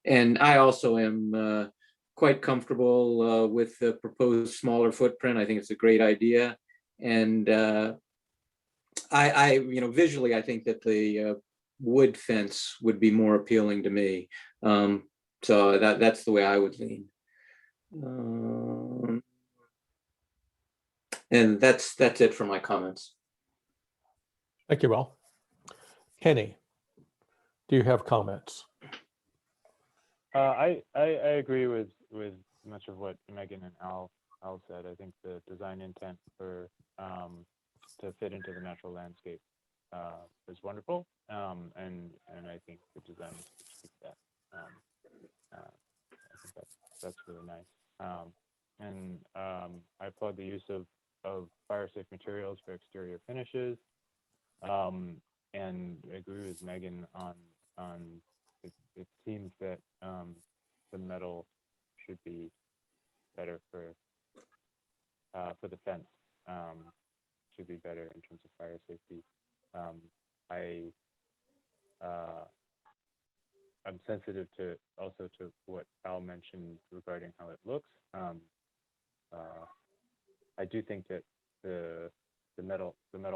And I also am quite comfortable with the proposed smaller footprint. I think it's a great idea. And I visually, I think that the wood fence would be more appealing to me. So that's the way I would lean. And that's it for my comments.
Thank you, Al. Kenny, do you have comments?
I agree with much of what Megan and Al said. I think the design intent for to fit into the natural landscape is wonderful, and I think the design speaks that. I think that's really nice. And I applaud the use of fire-safe materials for exterior finishes, and I agree with Megan on it seems that the metal should be better for the fence. Should be better in terms of fire safety. I'm sensitive to what Al mentioned regarding how it looks. I do think that the metal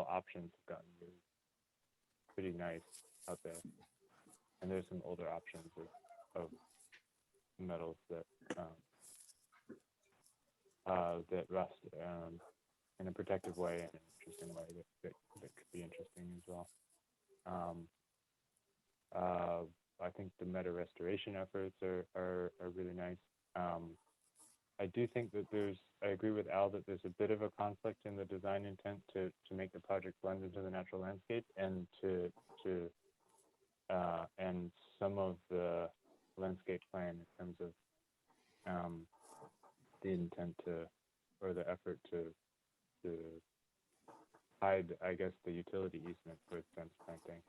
options have gotten really pretty nice out there, and there's some older options of metals that that rust in a protective way and an interesting way that could be interesting as well. I think the meta restoration efforts are really nice. I do think that I agree with Al that there's a bit of a conflict in the design intent to make the project blend into the natural landscape and and some of the landscape plan in terms of the intent or the effort to hide, I guess, the utility easement with fence planting.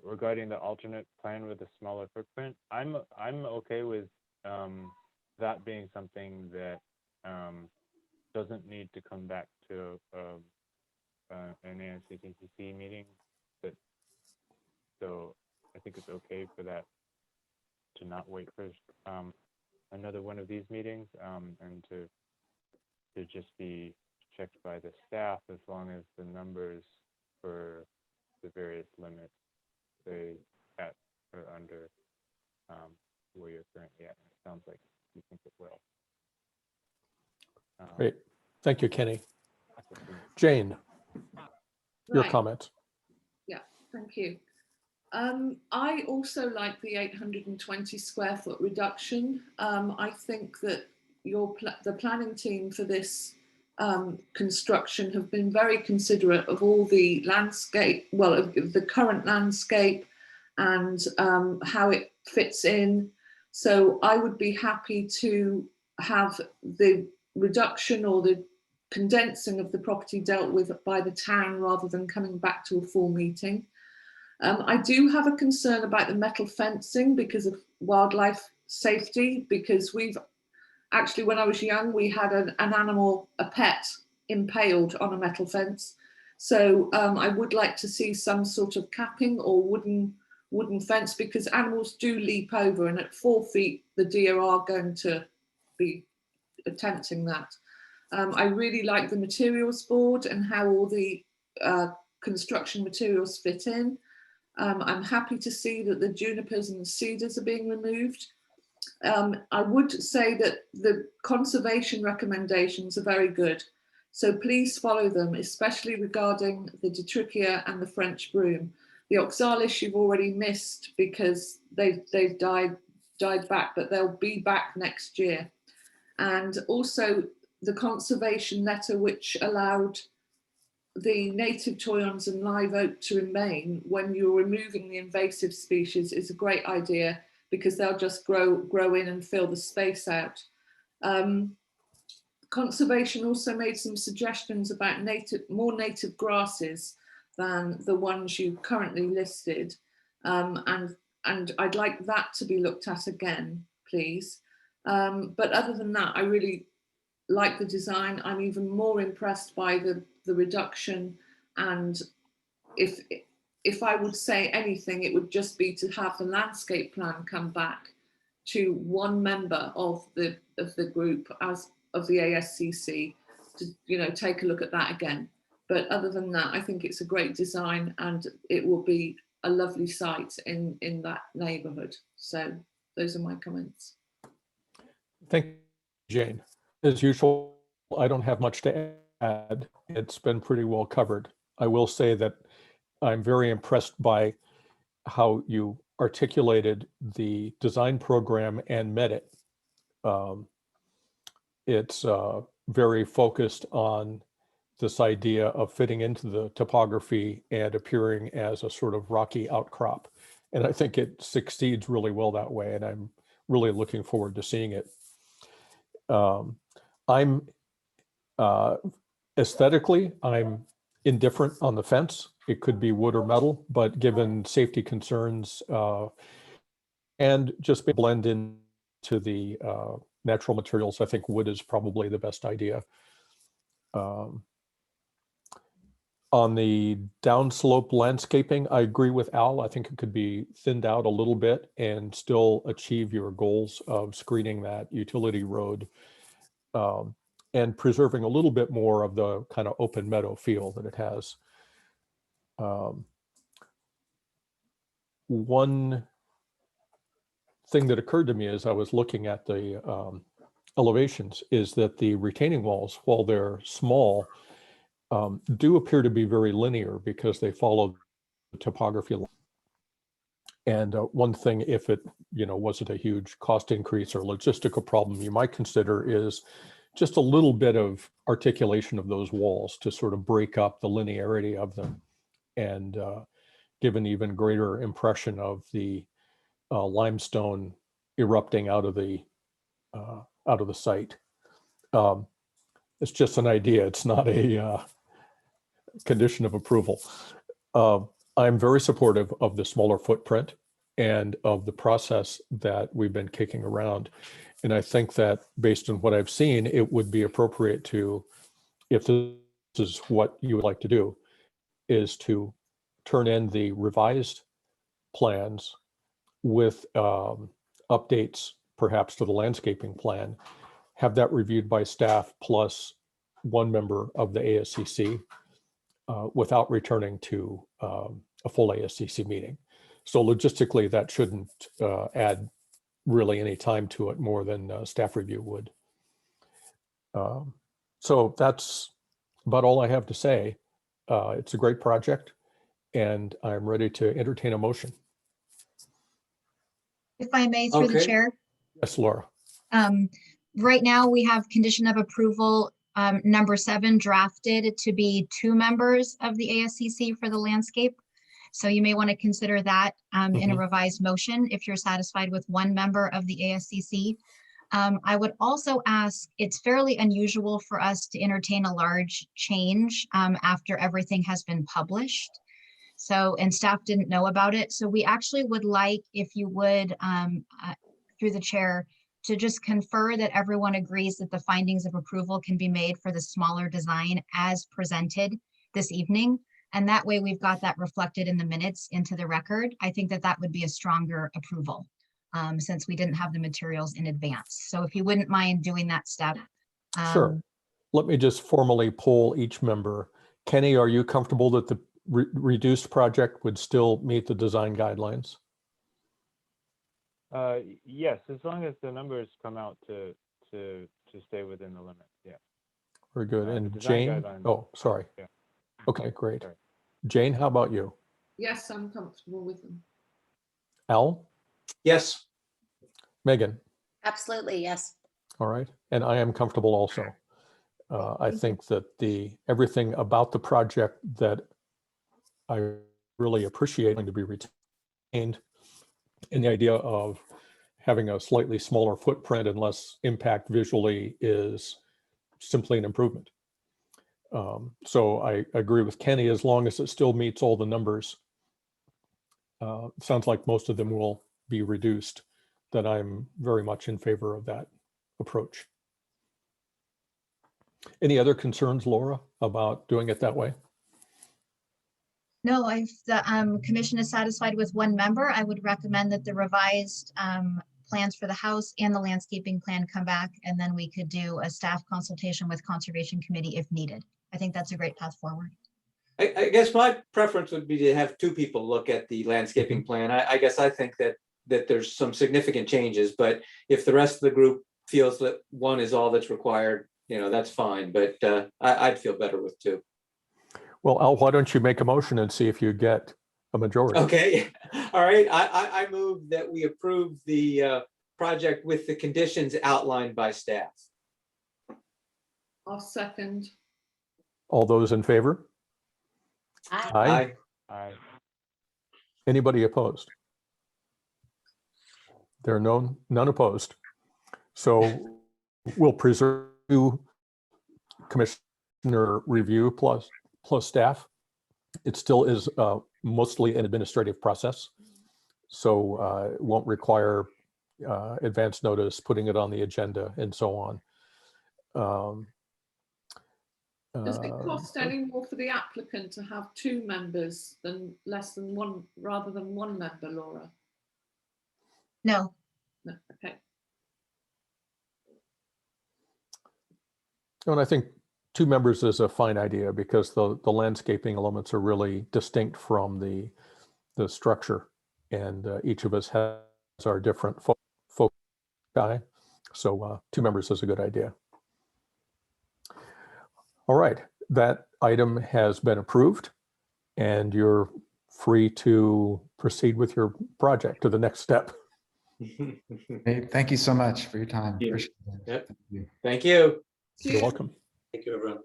Regarding the alternate plan with a smaller footprint, I'm okay with that being something that doesn't need to come back to an ASCC meeting. So I think it's okay for that to not wait for another one of these meetings, and to just be checked by the staff as long as the numbers for the various limits stay at or under where you're currently at. It sounds like you think it will.
Great. Thank you, Kenny. Jane, your
Right.
comments.
Yeah, thank you. I also like the 820 square foot reduction. I think that the planning team for this construction have been very considerate of all the landscape, well, of the current landscape and how it fits in. So I would be happy to have the reduction or the condensing of the property dealt with by the town rather than coming back to a full meeting. I do have a concern about the metal fencing because of wildlife safety, because we've actually, when I was young, we had an animal, a pet, impaled on a metal fence. So I would like to see some sort of capping or wooden fence, because animals do leap over, and at 4 feet, the deer are going to be attempting that. I really like the materials board and how all the construction materials fit in. I'm happy to see that the junipers and the cedars are being removed. I would say that the conservation recommendations are very good. So please follow them, especially regarding the Detrichia and the French broom. The oxalis you've already missed because they've died back, but they'll be back next year. And also the conservation letter, which allowed the native toyons and live oak to remain when you're removing the invasive species, is a great idea, because they'll just grow in and fill the space out. Conservation also made some suggestions about more native grasses than the ones you currently listed, and I'd like that to be looked at again, please. But other than that, I really like the design. I'm even more impressed by the reduction, and if I would say anything, it would just be to have the landscape plan come back to one member of the group as of the ASCC to take a look at that again. But other than that, I think it's a great design, and it will be a lovely site in that neighbourhood. So those are my comments.
Thank you, Jane. As usual, I don't have much to add. It's been pretty well covered. I will say that I'm very impressed by how you articulated the design program and met it. It's very focused on this idea of fitting into the topography and appearing as a sort of rocky outcrop. And I think it succeeds really well that way, and I'm really looking forward to seeing it. I'm aesthetically, I'm indifferent on the fence. It could be wood or metal, but given safety concerns and just blend into the natural materials, I think wood is probably the best idea. On the downslope landscaping, I agree with Al. I think it could be thinned out a little bit and still achieve your goals of screening that utility road and preserving a little bit more of the kind of open meadow feel that it has. One thing that occurred to me as I was looking at the elevations is that the retaining walls, while they're small, do appear to be very linear because they follow the topography. And one thing, if it wasn't a huge cost increase or logistical problem, you might consider is just a little bit of articulation of those walls to sort of break up the linearity of them and give an even greater impression of the limestone erupting out of the site. It's just an idea. It's not a condition of approval. I'm very supportive of the smaller footprint and of the process that we've been kicking around. And I think that based on what I've seen, it would be appropriate to, if this is what you would like to do, is to turn in the revised plans with updates perhaps to the landscaping plan, have that reviewed by staff plus one member of the ASCC without returning to a full ASCC meeting. So logistically, that shouldn't add really any time to it more than staff review would. So that's about all I have to say. It's a great project, and I'm ready to entertain a motion.
If I may, through the
Okay.
chair.
Yes, Laura.
Right now, we have condition of approval number 7 drafted to be 2 members of the ASCC for the landscape. So you may want to consider that in a revised motion if you're satisfied with 1 member of the ASCC. I would also ask, it's fairly unusual for us to entertain a large change after everything has been published. So, and staff didn't know about it. So we actually would like, if you would, through the chair, to just confer that everyone agrees that the findings of approval can be made for the smaller design as presented this evening. And that way we've got that reflected in the minutes into the record. I think that that would be a stronger approval since we didn't have the materials in advance. So if you wouldn't mind doing that step.
Sure. Let me just formally poll each member. Kenny, are you comfortable that the reduced project would still meet the design guidelines?
Yes, as long as the numbers come out to stay within the limit. Yeah.
Very good.
The
And
design
Jane?
guidelines-
Oh, sorry.
Yeah.
Okay, great.
Sorry.
Jane, how about you?
Yes, I'm comfortable with them.
Al?
Yes.
Megan?
Absolutely, yes.
All right. And I am comfortable also. I think that everything about the project that I really appreciate going to be retained, and the idea of having a slightly smaller footprint and less impact visually is simply an improvement. So I agree with Kenny, as long as it still meets all the numbers. Sounds like most of them will be reduced, that I'm very much in favor of that approach. Any other concerns, Laura, about doing it that way?
No, if the commission is satisfied with 1 member, I would recommend that the revised plans for the house and the landscaping plan come back, and then we could do a staff consultation with Conservation Committee if needed. I think that's a great path forward.
I guess my preference would be to have 2 people look at the landscaping plan. I guess I think that there's some significant changes, but if the rest of the group feels that 1 is all that's required, that's fine. But I'd feel better with 2.
Well, Al, why don't you make a motion and see if you get a majority?
Okay. All right. I move that we approve the project with the conditions outlined by staff.
I'll second.
All those in favor?
Aye.
Aye.
Anybody opposed? There are none opposed. So we'll preserve commissioner review plus staff. It still is mostly an administrative process. So it won't require advance notice, putting it on the agenda and so on.
Does it cost any more for the applicant to have 2 members than less than 1, rather than 1 member, Laura?
No.
No, okay.
And I think 2 members is a fine idea because the landscaping elements are really distinct from the structure, and each of us has our different foci. So 2 members is a good idea. All right, that item has been approved, and you're free to proceed with your project to the next step.
Hey, thank you so much for your time.
Yeah.
Appreciate it.
Yep.
Thank you.
Thank you.
You're welcome.
Thank you, everyone.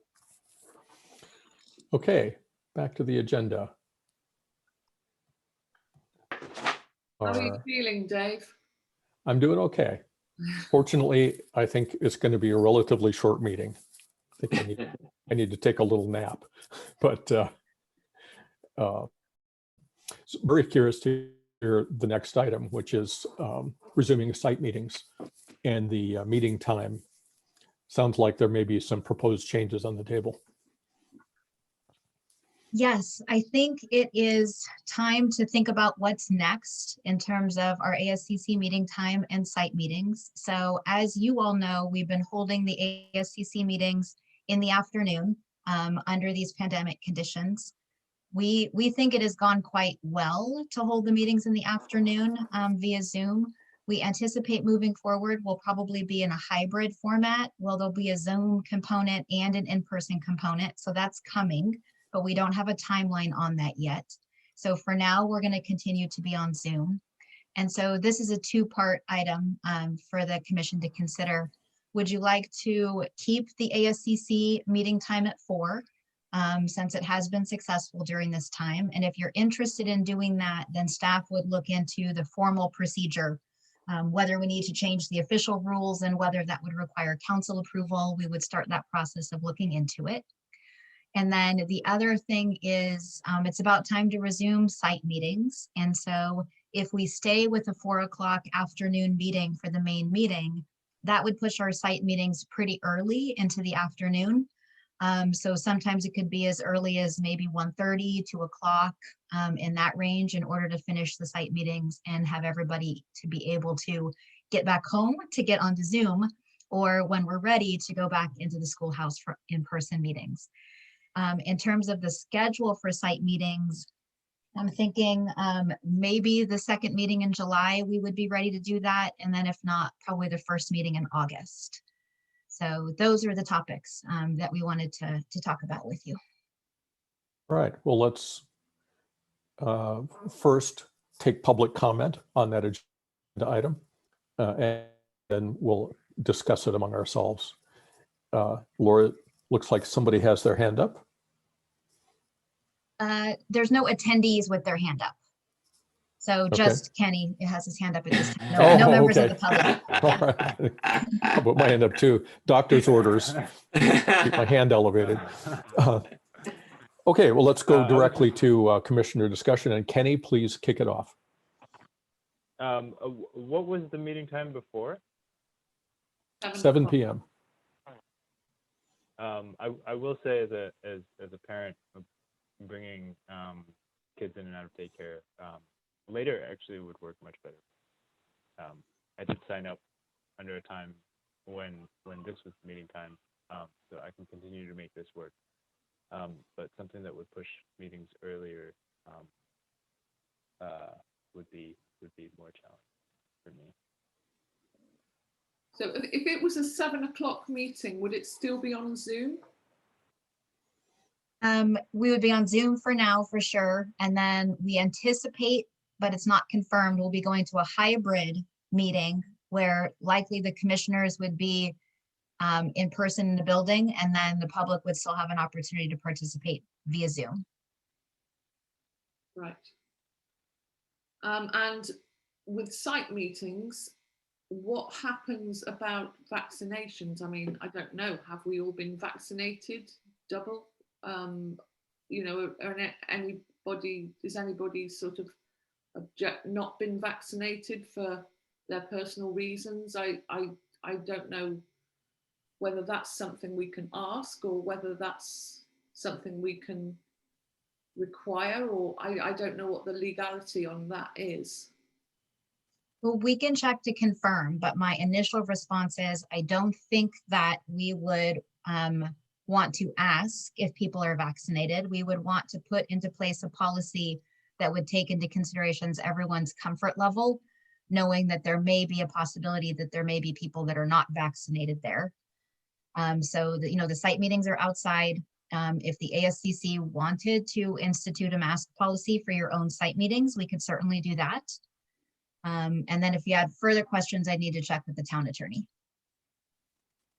Okay, back to the agenda.
How are you feeling, Dave?
I'm doing okay. Fortunately, I think it's going to be a relatively short meeting. I think I need to take a little nap, but so very curious to hear the next item, which is resuming site meetings. and the meeting time. Sounds like there may be some proposed changes on the table.
Yes, I think it is time to think about what's next in terms of our ASCC meeting time and site meetings. So as you all know, we've been holding the ASCC meetings in the afternoon under these pandemic conditions. We think it has gone quite well to hold the meetings in the afternoon via Zoom. We anticipate moving forward will probably be in a hybrid format. Well, there'll be a Zoom component and an in-person component, so that's coming, but we don't have a timeline on that yet. So for now, we're going to continue to be on Zoom. And so this is a two-part item for the commission to consider. Would you like to keep the ASCC meeting time at 4? Since it has been successful during this time. And if you're interested in doing that, then staff would look into the formal procedure, whether we need to change the official rules and whether that would require council approval. We would start that process of looking into it. And then the other thing is it's about time to resume site meetings. And so if we stay with a 4 o'clock afternoon meeting for the main meeting, that would push our site meetings pretty early into the afternoon. So sometimes it could be as early as maybe 1:30, 2 o'clock in that range in order to finish the site meetings and have everybody to be able to get back home to get onto Zoom, or when we're ready to go back into the schoolhouse for in-person meetings. In terms of the schedule for site meetings, I'm thinking maybe the second meeting in July, we would be ready to do that. And then if not, probably the first meeting in August. So those are the topics that we wanted to talk about with you.
All right, well, let's first take public comment on that agenda item, and then we'll discuss it among ourselves. Laura, looks like somebody has their hand up.
There's no attendees with their hand up. So just Kenny has his hand up at this time. No members of the public.
All right. I'll put my hand up too. Doctor's orders. Keep my hand elevated. Okay, well, let's go directly to commissioner discussion. And Kenny, please kick it off.
What was the meeting time before?
7 p.m.
I will say as a parent bringing kids in and out of daycare, later actually would work much better. I did sign up under a time when this was meeting time, so I can continue to make this work. But something that would push meetings earlier would be more challenging for me.
So if it was a 7 o'clock meeting, would it still be on Zoom?
We would be on Zoom for now, for sure. And then we anticipate, but it's not confirmed, we'll be going to a hybrid meeting where likely the commissioners would be in person in the building, and then the public would still have an opportunity to participate via Zoom.
Right. And with site meetings, what happens about vaccinations? I mean, I don't know. Have we all been vaccinated? Double? You know, is anybody sort of not been vaccinated for their personal reasons? I don't know whether that's something we can ask or whether that's something we can require, or I don't know what the legality on that is.
Well, we can check to confirm, but my initial response is I don't think that we would want to ask if people are vaccinated. We would want to put into place a policy that would take into considerations everyone's comfort level, knowing that there may be a possibility that there may be people that are not vaccinated there. So the site meetings are outside. If the ASCC wanted to institute a mask policy for your own site meetings, we could certainly do that. And then if you had further questions, I'd need to check with the town attorney.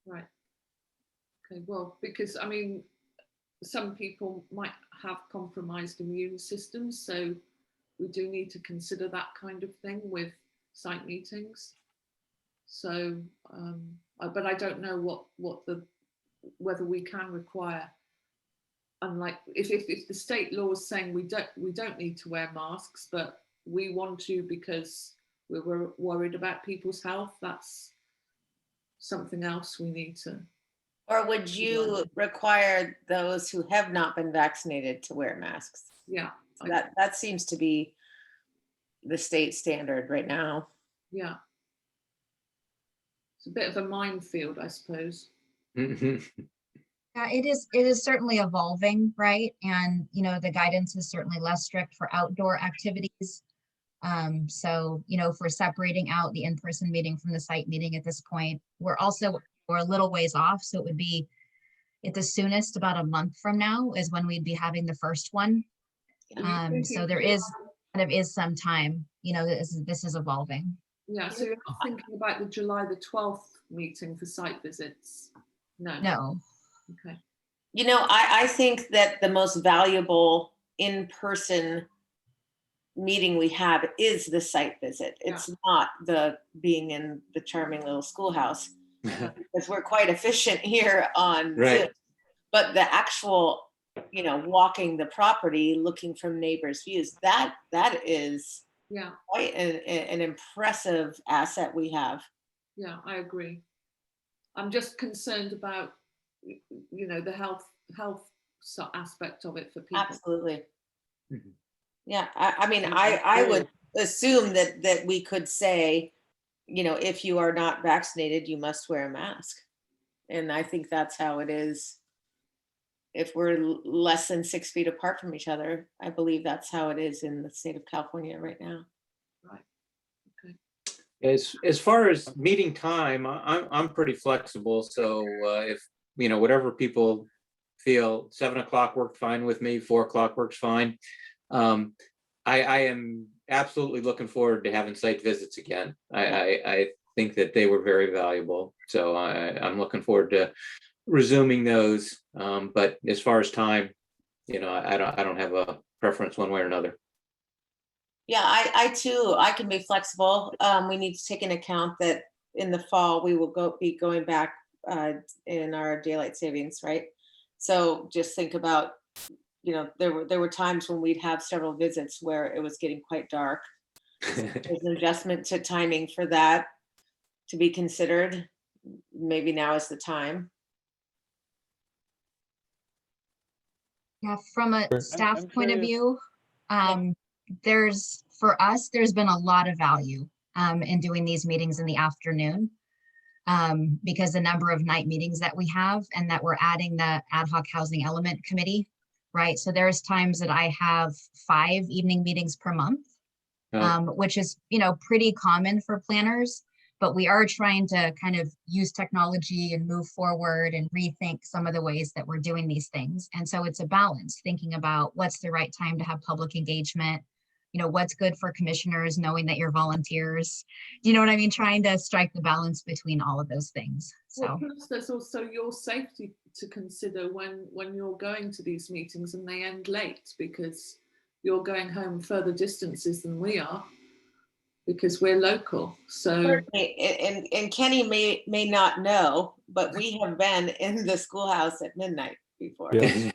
Right. Okay, well, because I mean, some people might have compromised immune systems, so we do need to consider that kind of thing with site meetings. So, but I don't know whether we can require, unlike if the state law is saying we don't need to wear masks, but we want to because we're worried about people's health, that's something else we need to.
Or would you require those who have not been vaccinated to wear masks?
Yeah.
That seems to be the state standard right now.
Yeah. It's a bit of a minefield, I suppose.
Yeah, it is certainly evolving, right? And, you know, the guidance is certainly less strict for outdoor activities. So, you know, if we're separating out the in-person meeting from the site meeting at this point, we're a little ways off. So it would be at the soonest about a month from now is when we'd be having the first one. So there is kind of is some time, you know, this is evolving.
Yeah, so you're not thinking about the July the 12th meeting for site visits? No.
No.
Okay.
You know, I think that the most valuable in-person meeting we have is the site visit. It's not the being in the charming little schoolhouse, because we're quite efficient here on Zoom. But the actual, you know, walking the property, looking from neighbors' views, that is quite an impressive asset we have.
Yeah, I agree. I'm just concerned about, you know, the health aspect of it for people.
Absolutely. Yeah, I mean, I would assume that we could say, you know, if you are not vaccinated, you must wear a mask. And I think that's how it is. If we're less than 6 feet apart from each other, I believe that's how it is in the state of California right now.
Right.
As far as meeting time, I'm pretty flexible. So if, you know, whatever people feel, 7 o'clock worked fine with me, 4 o'clock works fine. I am absolutely looking forward to having site visits again. I think that they were very valuable. So I'm looking forward to resuming those. But as far as time, you know, I don't have a preference one way or another.
Yeah, I too, I can be flexible. We need to take into account that in the fall, we will be going back in our daylight savings, right? So just think about, you know, there were times when we'd have several visits where it was getting quite dark. There's an adjustment to timing for that to be considered. Maybe now is the time.
Yeah, from a staff point of view, for us, there's been a lot of value in doing these meetings in the afternoon, because the number of night meetings that we have, and that we're adding the ad hoc housing element committee, right? So there's times that I have 5 evening meetings per month, which is, you know, pretty common for planners. But we are trying to kind of use technology and move forward and rethink some of the ways that we're doing these things. And so it's a balance, thinking about what's the right time to have public engagement, you know, what's good for commissioners, knowing that you're volunteers. Do you know what I mean? Trying to strike the balance between all of those things. So
well, plus there's also your safety to consider when you're going to these meetings and they end late, because you're going home further distances than we are, because we're local. So
and Kenny may not know, but we have been in the schoolhouse at midnight before.
Yes.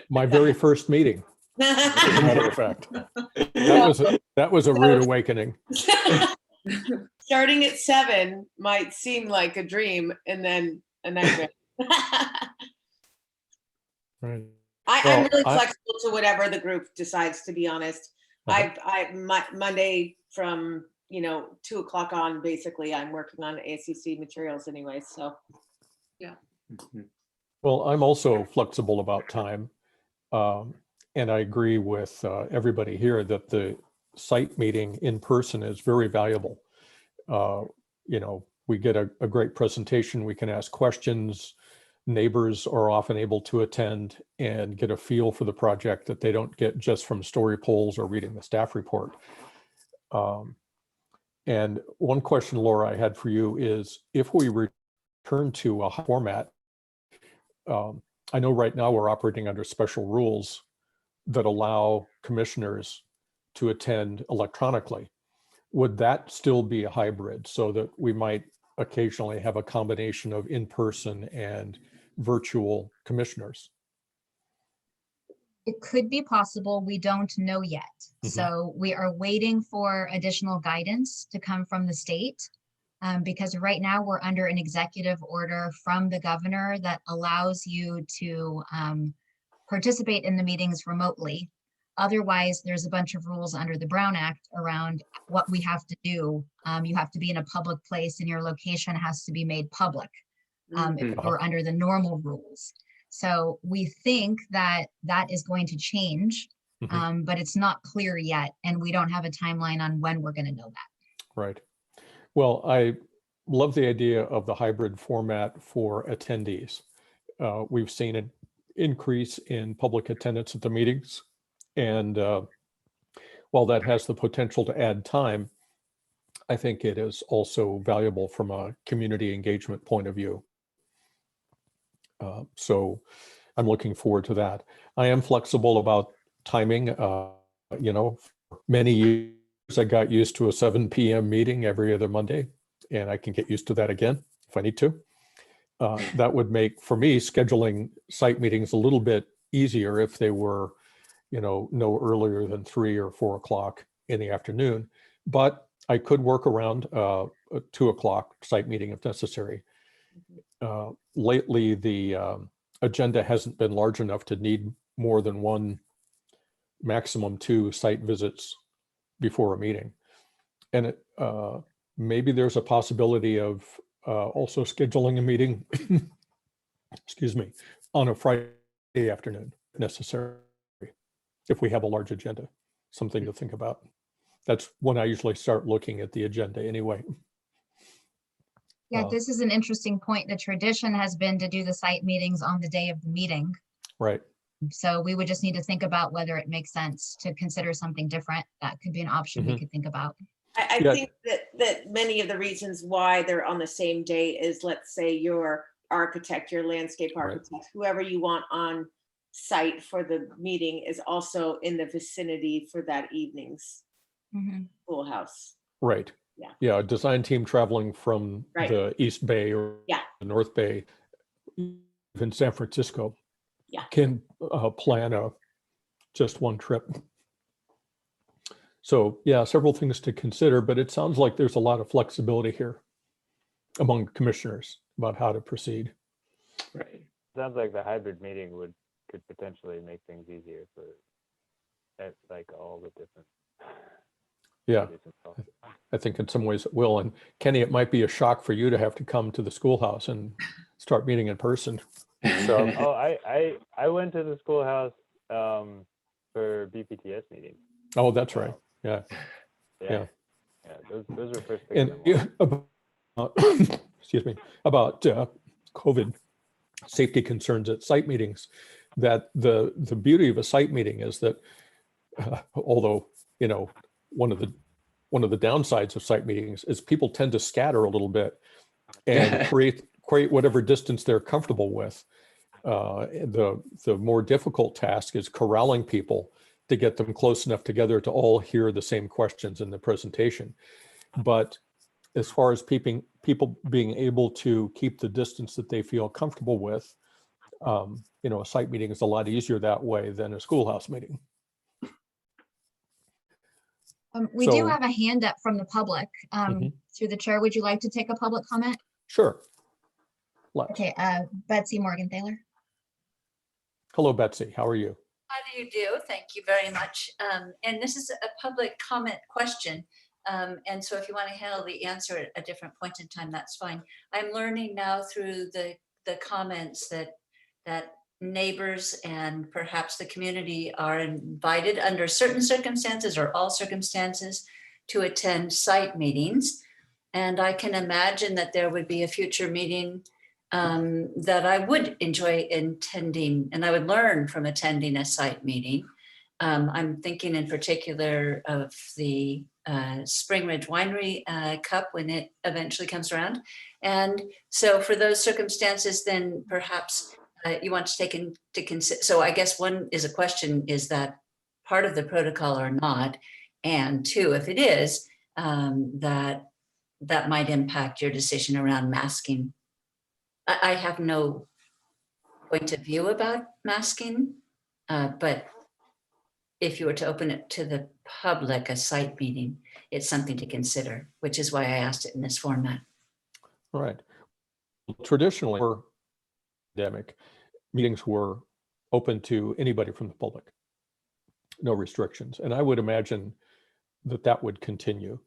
My very first meeting, as a matter of fact. That was a rude awakening.
Starting at 7 might seem like a dream, and then a nightmare.
Right.
I'm really flexible to whatever the group decides, to be honest. Monday from, you know, 2 o'clock on, basically, I'm working on ASCC materials anyway, so.
Yeah.
Well, I'm also flexible about time. And I agree with everybody here that the site meeting in person is very valuable. You know, we get a great presentation, we can ask questions. Neighbors are often able to attend and get a feel for the project that they don't get just from story polls or reading the staff report. And one question, Laura, I had for you is, if we return to a format, I know right now we're operating under special rules that allow commissioners to attend electronically. Would that still be a hybrid, so that we might occasionally have a combination of in-person and virtual commissioners?
it could be possible. We don't know yet. So we are waiting for additional guidance to come from the state. because right now we're under an executive order from the governor that allows you to participate in the meetings remotely. Otherwise, there's a bunch of rules under the Brown Act around what we have to do. You have to be in a public place and your location has to be made public if we're under the normal rules. So we think that that is going to change, but it's not clear yet. And we don't have a timeline on when we're going to know that.
Right. Well, I love the idea of the hybrid format for attendees. We've seen an increase in public attendance at the meetings. And while that has the potential to add time, I think it is also valuable from a community engagement point of view. So I'm looking forward to that. I am flexible about timing. You know, for many years I got used to a 7 p.m. meeting every other Monday, and I can get used to that again if I need to. That would make, for me, scheduling site meetings a little bit easier if they were, you know, no earlier than 3 or 4 o'clock in the afternoon. But I could work around a 2 o'clock site meeting if necessary. Lately, the agenda hasn't been large enough to need more than 1, maximum 2 site visits before a meeting. And maybe there's a possibility of also scheduling a meeting, excuse me, on a Friday afternoon, necessary, if we have a large agenda, something to think about. That's when I usually start looking at the agenda anyway.
Yeah, this is an interesting point. The tradition has been to do the site meetings on the day of the meeting.
Right.
So we would just need to think about whether it makes sense to consider something different. That could be an option we could think about.
I think that many of the reasons why they're on the same day is, let's say your architect, your landscape architect, whoever you want on site for the meeting is also in the vicinity for that evening's schoolhouse.
Right.
Yeah.
Yeah. A design team traveling from the East Bay or the North Bay, even San Francisco, can plan just one trip. So yeah, several things to consider, but it sounds like there's a lot of flexibility here among commissioners about how to proceed.
Right. Sounds like the hybrid meeting could potentially make things easier for like all the different.
Yeah, I think in some ways it will. And Kenny, it might be a shock for you to have to come to the schoolhouse and start meeting in person. So
I went to the schoolhouse for BPTS meetings.
Oh, that's right. Yeah.
Those are first
things. And excuse me, about COVID safety concerns at site meetings, that the beauty of a site meeting is that although, you know, one of the downsides of site meetings is people tend to scatter a little bit and create whatever distance they're comfortable with. The more difficult task is corralling people to get them close enough together to all hear the same questions in the presentation. But as far as people being able to keep the distance that they feel comfortable with, you know, a site meeting is a lot easier that way than a schoolhouse meeting.
We do have a hand up from the public. Through the chair, would you like to take a public comment?
Sure.
Okay, Betsy Morgan-Thaler.
Hello, Betsy. How are you?
How do you do? Thank you very much. And this is a public comment question. And so if you want to handle the answer at a different point in time, that's fine. I'm learning now through the comments that neighbors and perhaps the community are invited under certain circumstances or all circumstances to attend site meetings. And I can imagine that there would be a future meeting that I would enjoy attending, and I would learn from attending a site meeting. I'm thinking in particular of the Spring Ridge Winery Cup when it eventually comes around. And so for those circumstances, then perhaps you want to take into consider. So I guess one is a question, is that part of the protocol or not? And two, if it is, that might impact your decision around masking. I have no point of view about masking, but if you were to open it to the public, a site meeting, it's something to consider, which is why I asked it in this format.
Right. Traditionally, for pandemic, meetings were open to anybody from the public, no restrictions. And I would imagine that that would continue.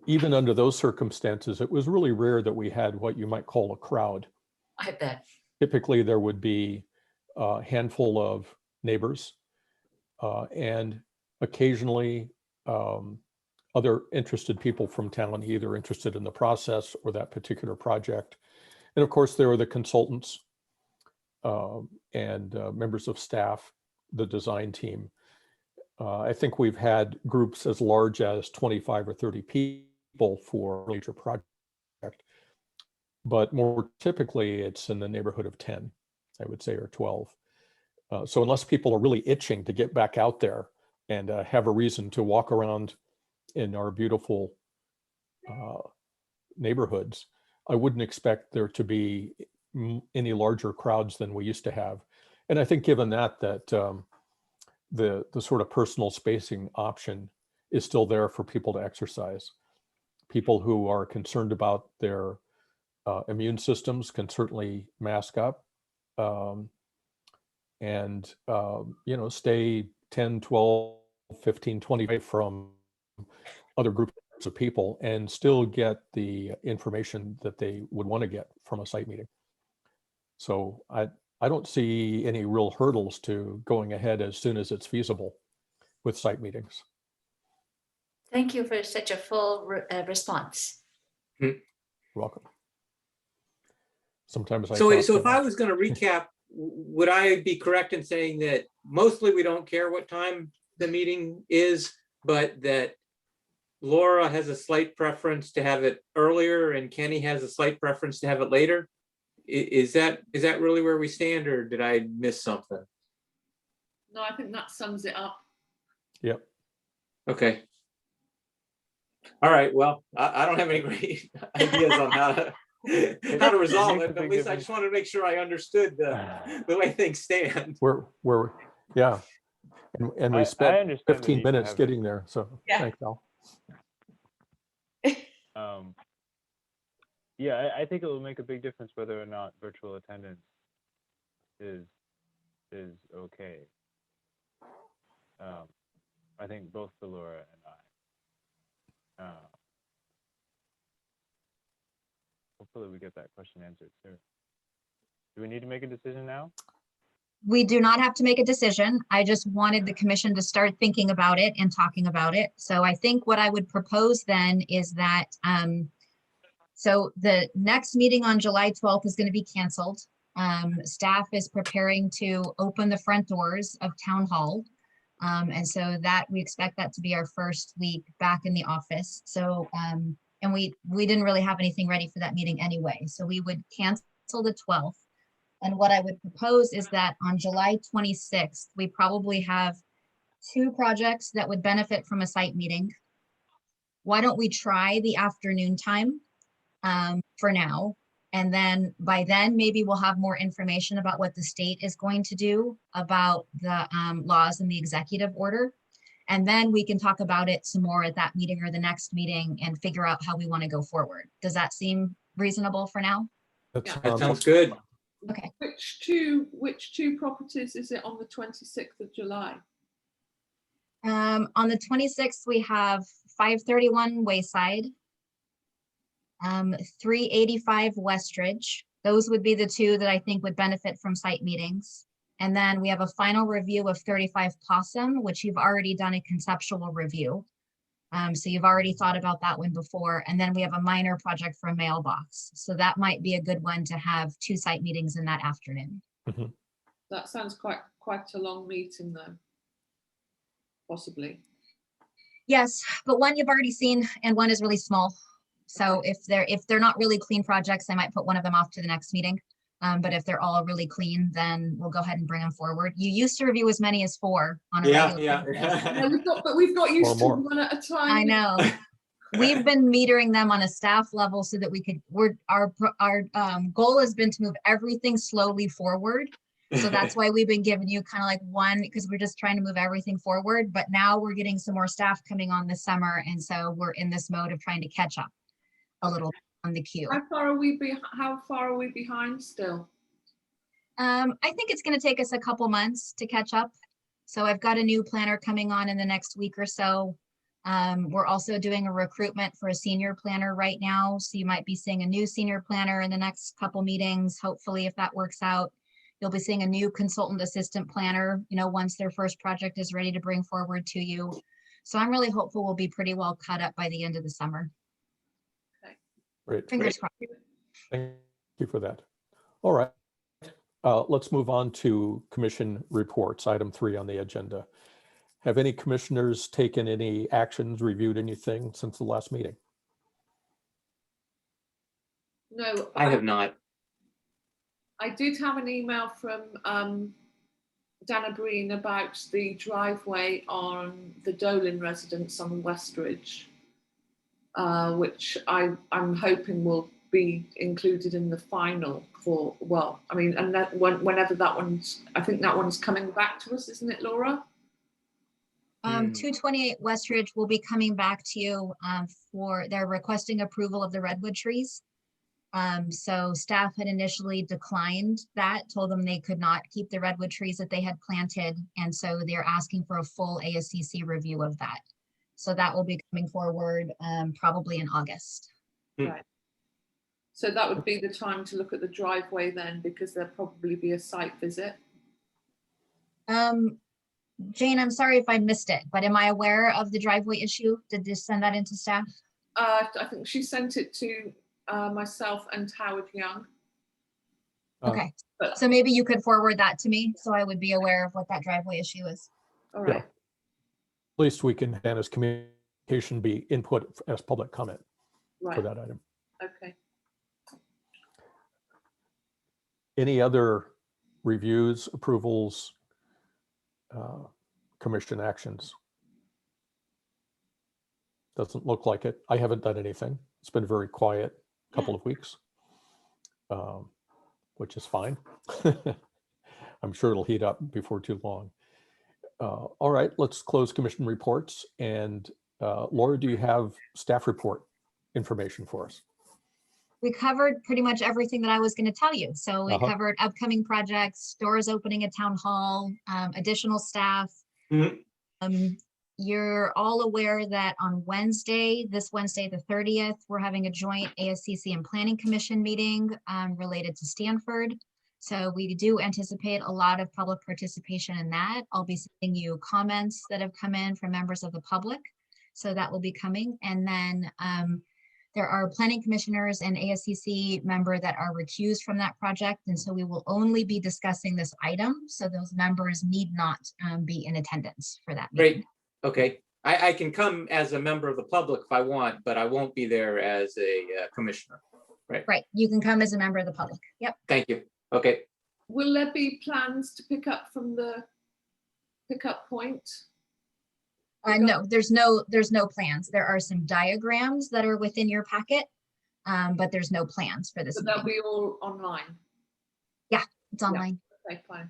Even under those circumstances, it was really rare that we had what you might call a crowd.
I bet.
Typically, there would be a handful of neighbors and occasionally other interested people from town, either interested in the process or that particular project. And of course, there are the consultants and members of staff, the design team. I think we've had groups as large as 25 or 30 people for a major project, but more typically it's in the neighborhood of 10, I would say, or 12. So unless people are really itching to get back out there and have a reason to walk around in our beautiful neighborhoods, I wouldn't expect there to be any larger crowds than we used to have. And I think given that the sort of personal spacing option is still there for people to exercise. People who are concerned about their immune systems can certainly mask up and you know, stay 10, 12, 15, 20 away from other groups of people and still get the information that they would want to get from a site meeting. So I don't see any real hurdles to going ahead as soon as it's feasible with site meetings.
Thank you for such a full response.
You're welcome. Sometimes I
So if I was going to recap, would I be correct in saying that mostly we don't care what time the meeting is, but that Laura has a slight preference to have it earlier and Kenny has a slight preference to have it later? Is that really where we stand, or did I miss something?
No, I think that sums it up.
Yep.
Okay. All right. Well, I don't have any great ideas on how to resolve it, but at least I just wanted to make sure I understood the way things stand.
Yeah. And we spent 15 minutes
have
getting there. So
Yeah.
thanks, Al.
Yeah, I think it will make a big difference whether or not virtual attendance is okay. I think both for Laura and I. Hopefully we get that question answered soon. Do we need to make a decision now?
We do not have to make a decision. I just wanted the commission to start thinking about it and talking about it. So I think what I would propose then is that, so the next meeting on July 12th is going to be canceled. Staff is preparing to open the front doors of Town Hall. And so that we expect that to be our first week back in the office. So, and we didn't really have anything ready for that meeting anyway. So we would cancel the 12th. And what I would propose is that on July 26th, we probably have 2 projects that would benefit from a site meeting. Why don't we try the afternoon time for now? And then by then, maybe we'll have more information about what the state is going to do about the laws and the executive order. And then we can talk about it some more at that meeting or the next meeting and figure out how we want to go forward. Does that seem reasonable for now?
That sounds good.
Okay.
Which two properties is it on the 26th of July?
On the 26th, we have 531 Wayside, 385 Westridge. Those would be the 2 that I think would benefit from site meetings. And then we have a final review of 35 Possum, which you've already done a conceptual review. So you've already thought about that one before. And then we have a minor project for a mailbox. So that might be a good one to have 2 site meetings in that afternoon.
Mm-hmm.
That sounds quite a long meeting though, possibly.
Yes, but one you've already seen and one is really small. So if they're not really clean projects, I might put one of them off to the next meeting. But if they're all really clean, then we'll go ahead and bring them forward. You used to review as many as 4 on a regular basis.
But we've got used to one at a time.
I know. We've been metering them on a staff level so that we could, our goal has been to move everything slowly forward. So that's why we've been giving you kind of like one, because we're just trying to move everything forward. But now we're getting some more staff coming on this summer. And so we're in this mode of trying to catch up a little. on the queue.
How far are we behind still?
I think it's going to take us a couple months to catch up. So I've got a new planner coming on in the next week or so. We're also doing a recruitment for a senior planner right now. So you might be seeing a new senior planner in the next couple meetings. Hopefully, if that works out, you'll be seeing a new consultant assistant planner, once their first project is ready to bring forward to you. So I'm really hopeful we'll be pretty well caught up by the end of the summer.
Great.
Fingers crossed.
Thank you for that. All right. Let's move on to commission reports, item 3 on the agenda. Have any commissioners taken any actions, reviewed anything since the last meeting?
No,
I have not.
I did have an email from Dana Breen about the driveway on the Dolan residence on Westridge, which I'm hoping will be included in the final for, and that whenever that one's, I think that one's coming back to us, isn't it, Laura?
228 Westridge will be coming back to you they're requesting approval of the redwood trees. So staff had initially declined that, told them they could not keep the redwood trees that they had planted. And so they're asking for a full ASCC review of that. So that will be coming forward probably in August.
Right. So that would be the time to look at the driveway then, because there'll probably be a site visit.
Jane, I'm sorry if I missed it, but am I aware of the driveway issue? Did they send that into staff?
I think she sent it to myself and Howard Young.
Okay, so maybe you could forward that to me so I would be aware of what that driveway issue is.
All right.
Yeah. At least we can, and as communication, be input as public comment for that item.
Okay.
Any other reviews, approvals, commission actions? Doesn't look like it. I haven't done anything. It's been a very quiet couple of weeks, which is fine. I'm sure it'll heat up before too long. All right, let's close commission reports. And Laura, do you have staff report information for us?
We covered pretty much everything that I was going to tell you. So we covered upcoming projects, doors opening at town hall, additional staff. You're all aware that on this Wednesday, the 30th, we're having a joint ASCC and Planning Commission meeting related to Stanford. So we do anticipate a lot of public participation in that. I'll be sending you comments that have come in from members of the public. So that will be coming. And then there are planning commissioners and ASCC member that are recused from that project. And so we will only be discussing this item. So those members need not be in attendance for that meeting.
Great. Okay. I can come as a member of the public if I want, but I won't be there as a commissioner. Right.
Right. You can come as a member of the public. Yep.
Thank you. Okay.
Will there be plans to pick up from the pickup point?
No, there's no plans. There are some diagrams that are within your packet, but there's no plans for this.
But they'll be all online.
Yeah, it's online.
Yeah. Okay, fine.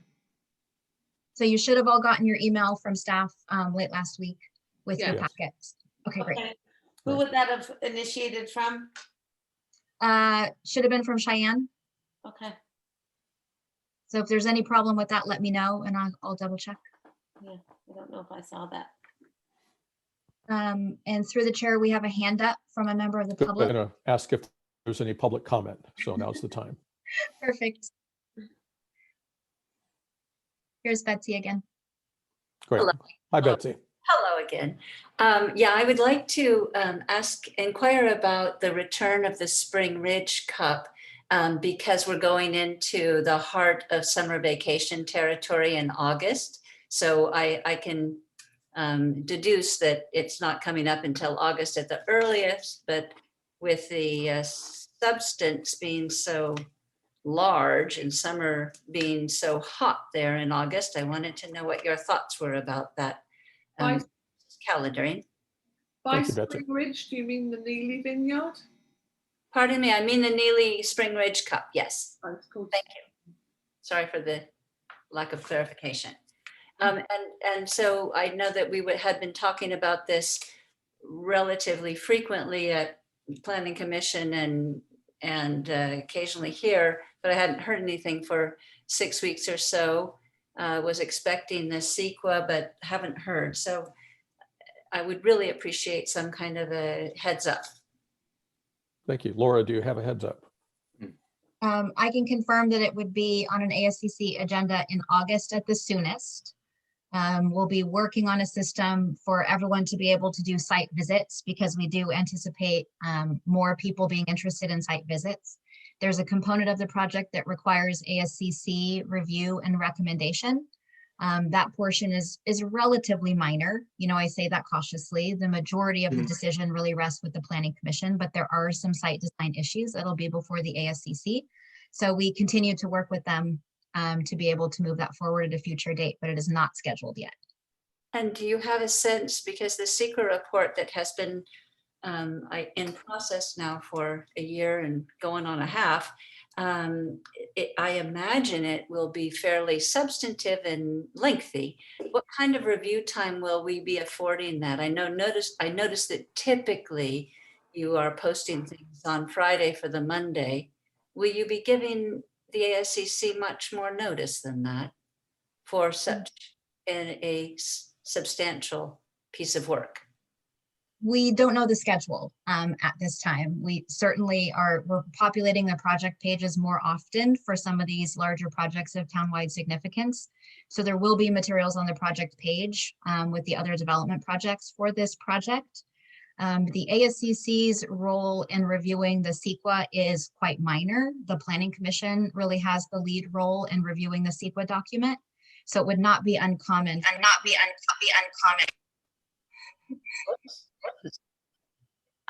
So you should have all gotten your email from staff late last week with your packets. Okay, great.
Who would that have initiated from?
Should have been from Cheyenne.
Okay.
So if there's any problem with that, let me know and I'll double check.
Yeah, I don't know if I saw that.
And through the chair, we have a hand up from a member of the public.
I'm going to ask if there's any public comment. So now's the time.
Perfect. Here's Betsy again.
Great.
Hello.
Hi, Betsy.
Hello again. Yeah, I would like to inquire about the return of the Spring Ridge Cup because we're going into the heart of summer vacation territory in August. So I can deduce that it's not coming up until August at the earliest, but with the substance being so large and summer being so hot there in August, I wanted to know what your thoughts were about that calendaring.
By Spring Ridge, do you mean the Neely Vineyard?
Pardon me, I mean the Neely Spring Ridge Cup, yes.
Oh, cool.
Thank you. Sorry for the lack of clarification. And so I know that we had been talking about this relatively frequently at Planning Commission and occasionally here, but I hadn't heard anything for 6 weeks or so. Was expecting the CEQA, but haven't heard. So I would really appreciate some kind of a heads up.
Thank you. Laura, do you have a heads up?
I can confirm that it would be on an ASCC agenda in August at the soonest. We'll be working on a system for everyone to be able to do site visits because we do anticipate more people being interested in site visits. There's a component of the project that requires ASCC review and recommendation. That portion is relatively minor. You know, I say that cautiously. The majority of the decision really rests with the Planning Commission, but there are some site design issues that'll be before the ASCC. So we continue to work with them to be able to move that forward at a future date, but it is not scheduled yet.
And do you have a sense, because the secret report that has been in process now for a year and going on a half, I imagine it will be fairly substantive and lengthy. What kind of review time will we be affording that? I noticed that typically you are posting things on Friday for the Monday. Will you be giving the ASCC much more notice than that for such a substantial piece of work?
We don't know the schedule at this time. We certainly we're populating the project pages more often for some of these larger projects of townwide significance. So there will be materials on the project page with the other development projects for this project. The ASCC's role in reviewing the CEQA is quite minor. The Planning Commission really has the lead role in reviewing the CEQA document. So it would not be uncommon.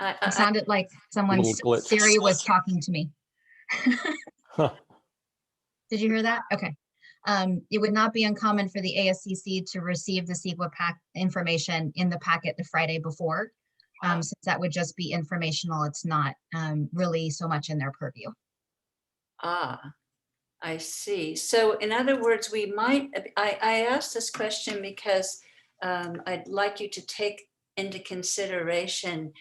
It sounded like someone's Siri was talking to me.
Huh.
Did you hear that? Okay. It would not be uncommon for the ASCC to receive the CEQA information in the packet the Friday before. Since that would just be informational, it's not really so much in their purview.
Ah, I see. So in other words, we might, I asked this question because I'd like you to take into consideration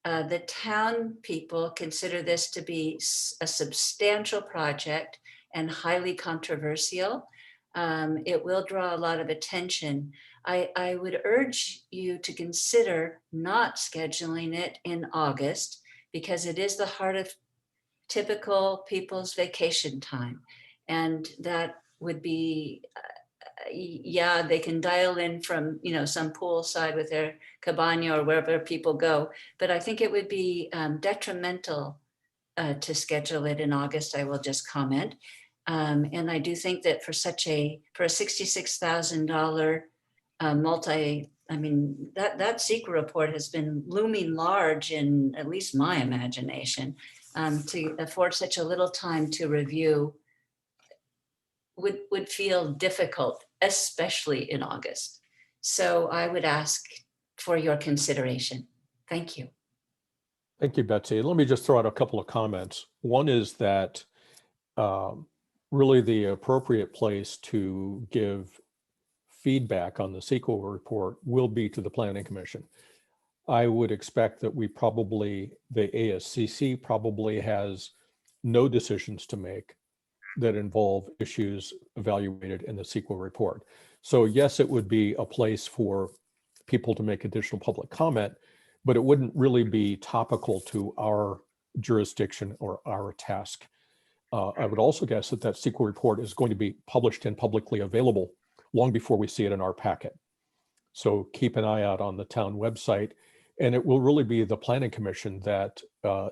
the town people consider this to be a substantial project and highly controversial. It will draw a lot of attention. I would urge you to consider not scheduling it in August because it is the heart of typical people's vacation time. And that would be, yeah, they can dial in from, you know, some poolside with their cabana or wherever people go. But I think it would be detrimental to schedule it in August, I will just comment. And I do think that for a $66,000 I mean, that secret report has been looming large in at least my imagination. To afford such a little time to review would feel difficult, especially in August. So I would ask for your consideration. Thank you.
Thank you, Betsy. Let me just throw out a couple of comments. One is that really the appropriate place to give feedback on the CEQA report will be to the Planning Commission. I would expect that the ASCC probably has no decisions to make that involve issues evaluated in the CEQA report. So yes, it would be a place for people to make additional public comment, but it wouldn't really be topical to our jurisdiction or our task. I would also guess that CEQA report is going to be published and publicly available long before we see it in our packet. So keep an eye out on the town website, and it will really be the Planning Commission that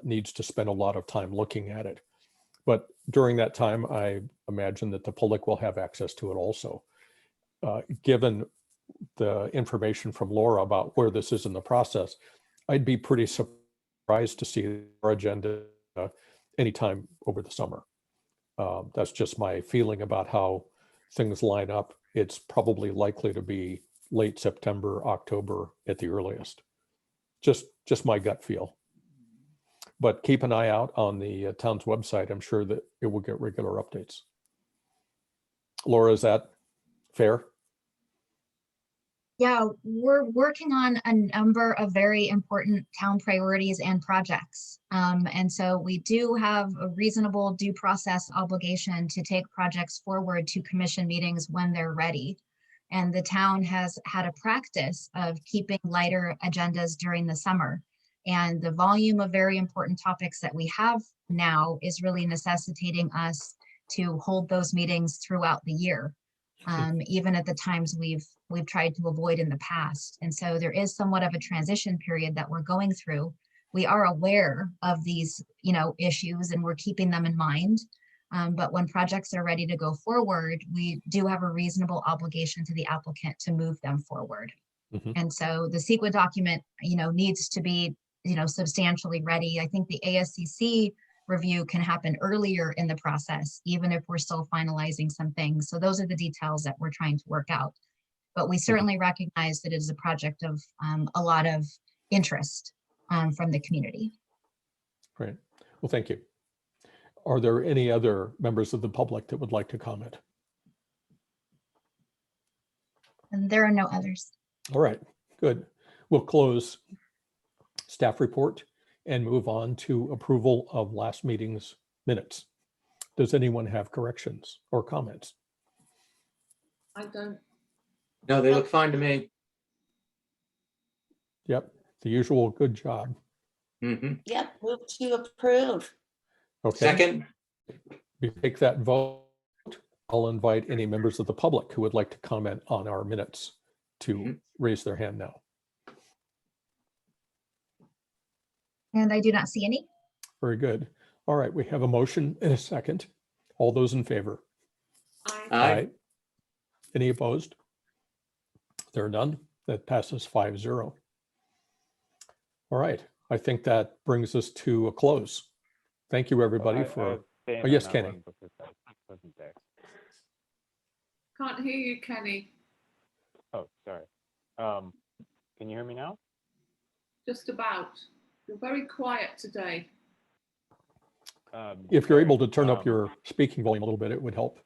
needs to spend a lot of time looking at it. But during that time, I imagine that the public will have access to it also. Given the information from Laura about where this is in the process, I'd be pretty surprised to see our agenda anytime over the summer. That's just my feeling about how things line up. It's probably likely to be late September, October at the earliest. Just my gut feel. But keep an eye out on the town's website. I'm sure that it will get regular updates. Laura, is that fair?
Yeah, we're working on a number of very important town priorities and projects. And so we do have a reasonable due process obligation to take projects forward to commission meetings when they're ready. And the town has had a practice of keeping lighter agendas during the summer. And the volume of very important topics that we have now is really necessitating us to hold those meetings throughout the year. Even at the times we've tried to avoid in the past. And so there is somewhat of a transition period that we're going through. We are aware of these, issues, and we're keeping them in mind. But when projects are ready to go forward, we do have a reasonable obligation to the applicant to move them forward.
Mhm.
And so the CEQA document, needs to be, substantially ready. I think the ASCC review can happen earlier in the process, even if we're still finalizing some things. So those are the details that we're trying to work out. But we certainly recognize that it is a project of a lot of interest from the community.
Great. Well, thank you. Are there any other members of the public that would like to comment?
And there are no others.
All right, good. We'll close staff report and move on to approval of last meeting's minutes. Does anyone have corrections or comments?
I don't.
No, they look fine to me.
Yep, the usual good job.
Mhm.
Yep, move to approve.
Okay.
Second,
We take that vote. I'll invite any members of the public who would like to comment on our minutes to raise their hand now.
And I do not see any.
Very good. All right, we have a motion and a second. All those in favor?
aye.
Any opposed? There are none. That passes 5-0. All right, I think that brings us to a close. Thank you, everybody, for.
abstained
Oh,
on
yes,
that
Kenny.
one because I wasn't there.
Can't hear you, Kenny.
Oh, sorry. Can you hear me now?
Just about. You're very quiet today.
If you're
sorry.
able to turn up your speaking volume a little bit, it would help.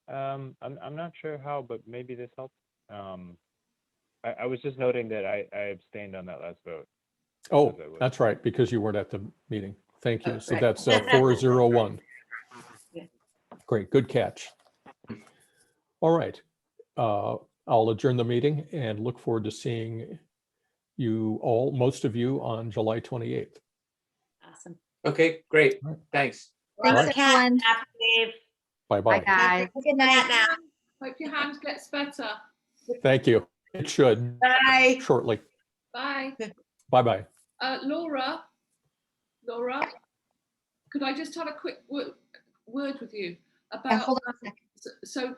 I'm not sure how, but maybe this helps. I was just noting that I abstained on that last vote.
Oh,
because I was-
that's right, because you weren't at the meeting. Thank you.
Oh,
So
right.
that's 4-0-1.
Yeah.
Great, good catch. All right. I'll adjourn the meeting and look forward to seeing you all, most of you, on July 28th.
Awesome.
Okay, great.
All right.
Thanks.
Thanks,
right.
everyone.
Happy Dave.
Bye-bye.
Have a good night.
Now.
Hope your hand gets better.
Thank you. It should
Bye.
shortly.
Bye.
Bye-bye.
Laura, could I just have a quick word with you
Yeah,
about,
hold on a second.
so